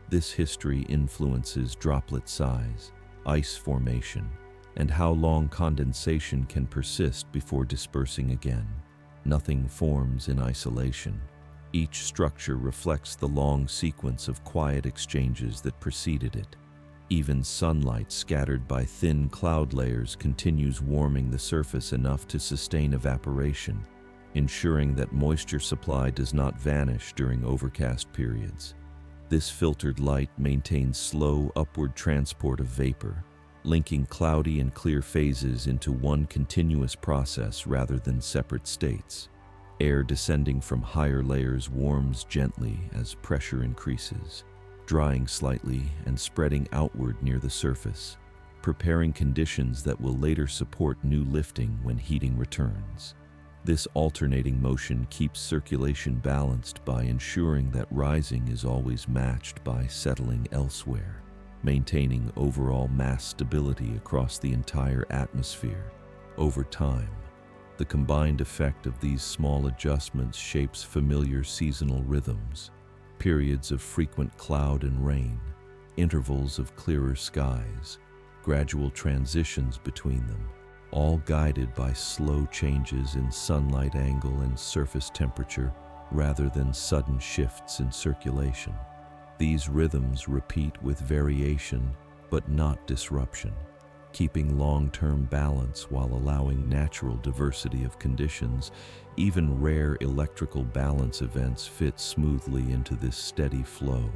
This history influences droplet size, ice formation, and how long condensation can persist before dispersing again. Nothing forms in isolation. Each structure reflects the long sequence of quiet exchanges that preceded it. Even sunlight scattered by thin cloud layers continues warming the surface enough to sustain evaporation, ensuring that moisture supply does not vanish during overcast periods. This filtered light maintains slow upward transport of vapor, linking cloudy and clear phases into one continuous process rather than separate states. Air descending from higher layers warms gently as pressure increases, drying slightly and spreading outward near the surface, preparing conditions that will later support new lifting when heating returns. This alternating motion keeps circulation balanced by ensuring that rising is always matched by settling elsewhere, maintaining overall mass stability across the entire atmosphere. Over time, the combined effect of these small adjustments shapes familiar seasonal rhythms, periods of frequent cloud and rain, intervals of clearer skies, gradual transitions between them, all guided by slow changes in sunlight angle and surface temperature rather than sudden shifts in circulation. These rhythms repeat with variation but not disruption, keeping long-term balance while allowing natural diversity of conditions. Even rare electrical balance events fit smoothly into this steady flow,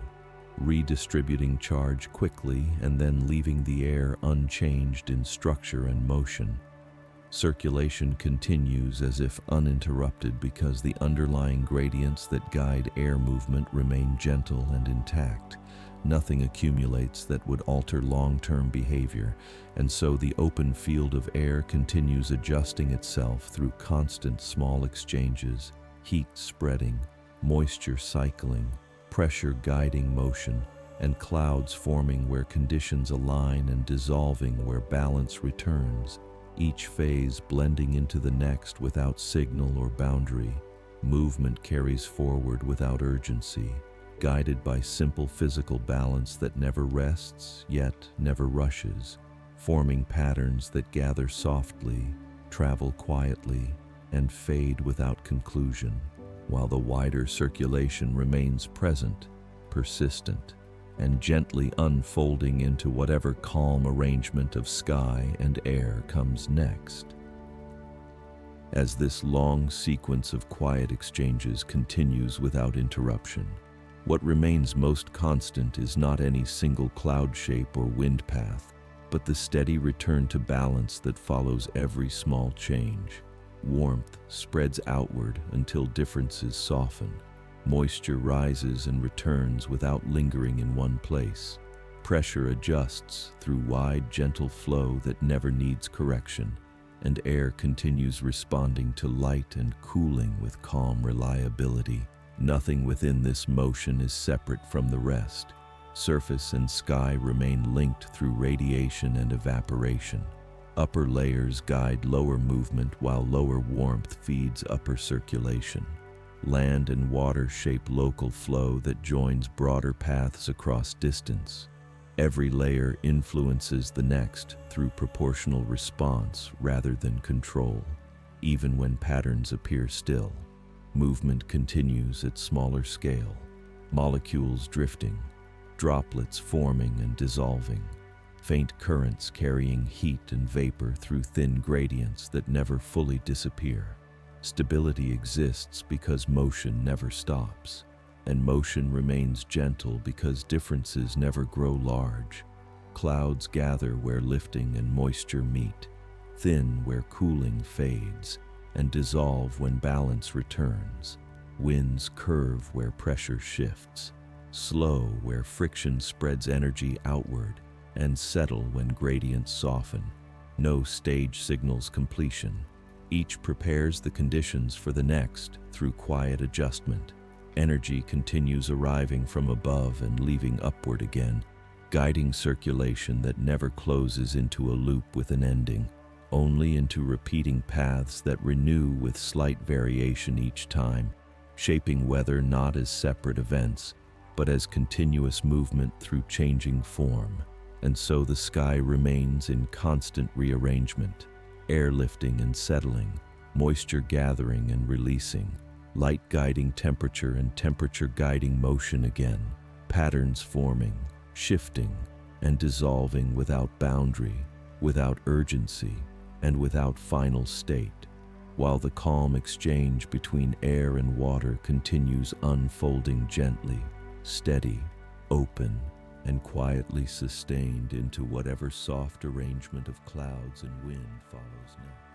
redistributing charge quickly and then leaving the air unchanged in structure and motion. Circulation continues as if uninterrupted because the underlying gradients that guide air movement remain gentle and intact. Nothing accumulates that would alter long-term behavior, and so the open field of air continues adjusting itself through constant small exchanges, heat spreading, moisture cycling, pressure guiding motion, and clouds forming where conditions align and dissolving where balance returns, each phase blending into the next without signal or boundary. Movement carries forward without urgency, guided by simple physical balance that never rests yet never rushes, forming patterns that gather softly, travel quietly, and fade without conclusion, while the wider circulation remains present, persistent, and gently unfolding into whatever calm arrangement of sky and air comes next. As this long sequence of quiet exchanges continues without interruption, what remains most constant is not any single cloud shape or wind path, but the steady return to balance that follows every small change. Warmth spreads outward until differences soften. Moisture rises and returns without lingering in one place. Pressure adjusts through wide, gentle flow that never needs correction, and air continues responding to light and cooling with calm reliability. Nothing within this motion is separate from the rest. Surface and sky remain linked through radiation and evaporation. Upper layers guide lower movement while lower warmth feeds upper circulation. Land and water shape local flow that joins broader paths across distance. Every layer influences the next through proportional response rather than control. Even when patterns appear still, movement continues at smaller scale. Molecules drifting, droplets forming and dissolving, faint currents carrying heat and vapor through thin gradients that never fully disappear. Stability exists because motion never stops, and motion remains gentle because differences never grow large. Clouds gather where lifting and moisture meet, thin where cooling fades, and dissolve when balance returns. Winds curve where pressure shifts, slow where friction spreads energy outward, and settle when gradients soften. No stage signals completion. Each prepares the conditions for the next through quiet adjustment. Energy continues arriving from above and leaving upward again, guiding circulation that never closes into a loop with an ending, only into repeating paths that renew with slight variation each time, shaping weather not as separate events, but as continuous movement through changing form. And so the sky remains in constant rearrangement, air lifting and settling, moisture gathering and releasing, light guiding temperature and temperature guiding motion again, patterns forming, shifting, and dissolving without boundary, without urgency, and without final state, while the calm exchange between air and water continues unfolding gently, steady, open, and quietly sustained into whatever soft arrangement of clouds and wind follows next.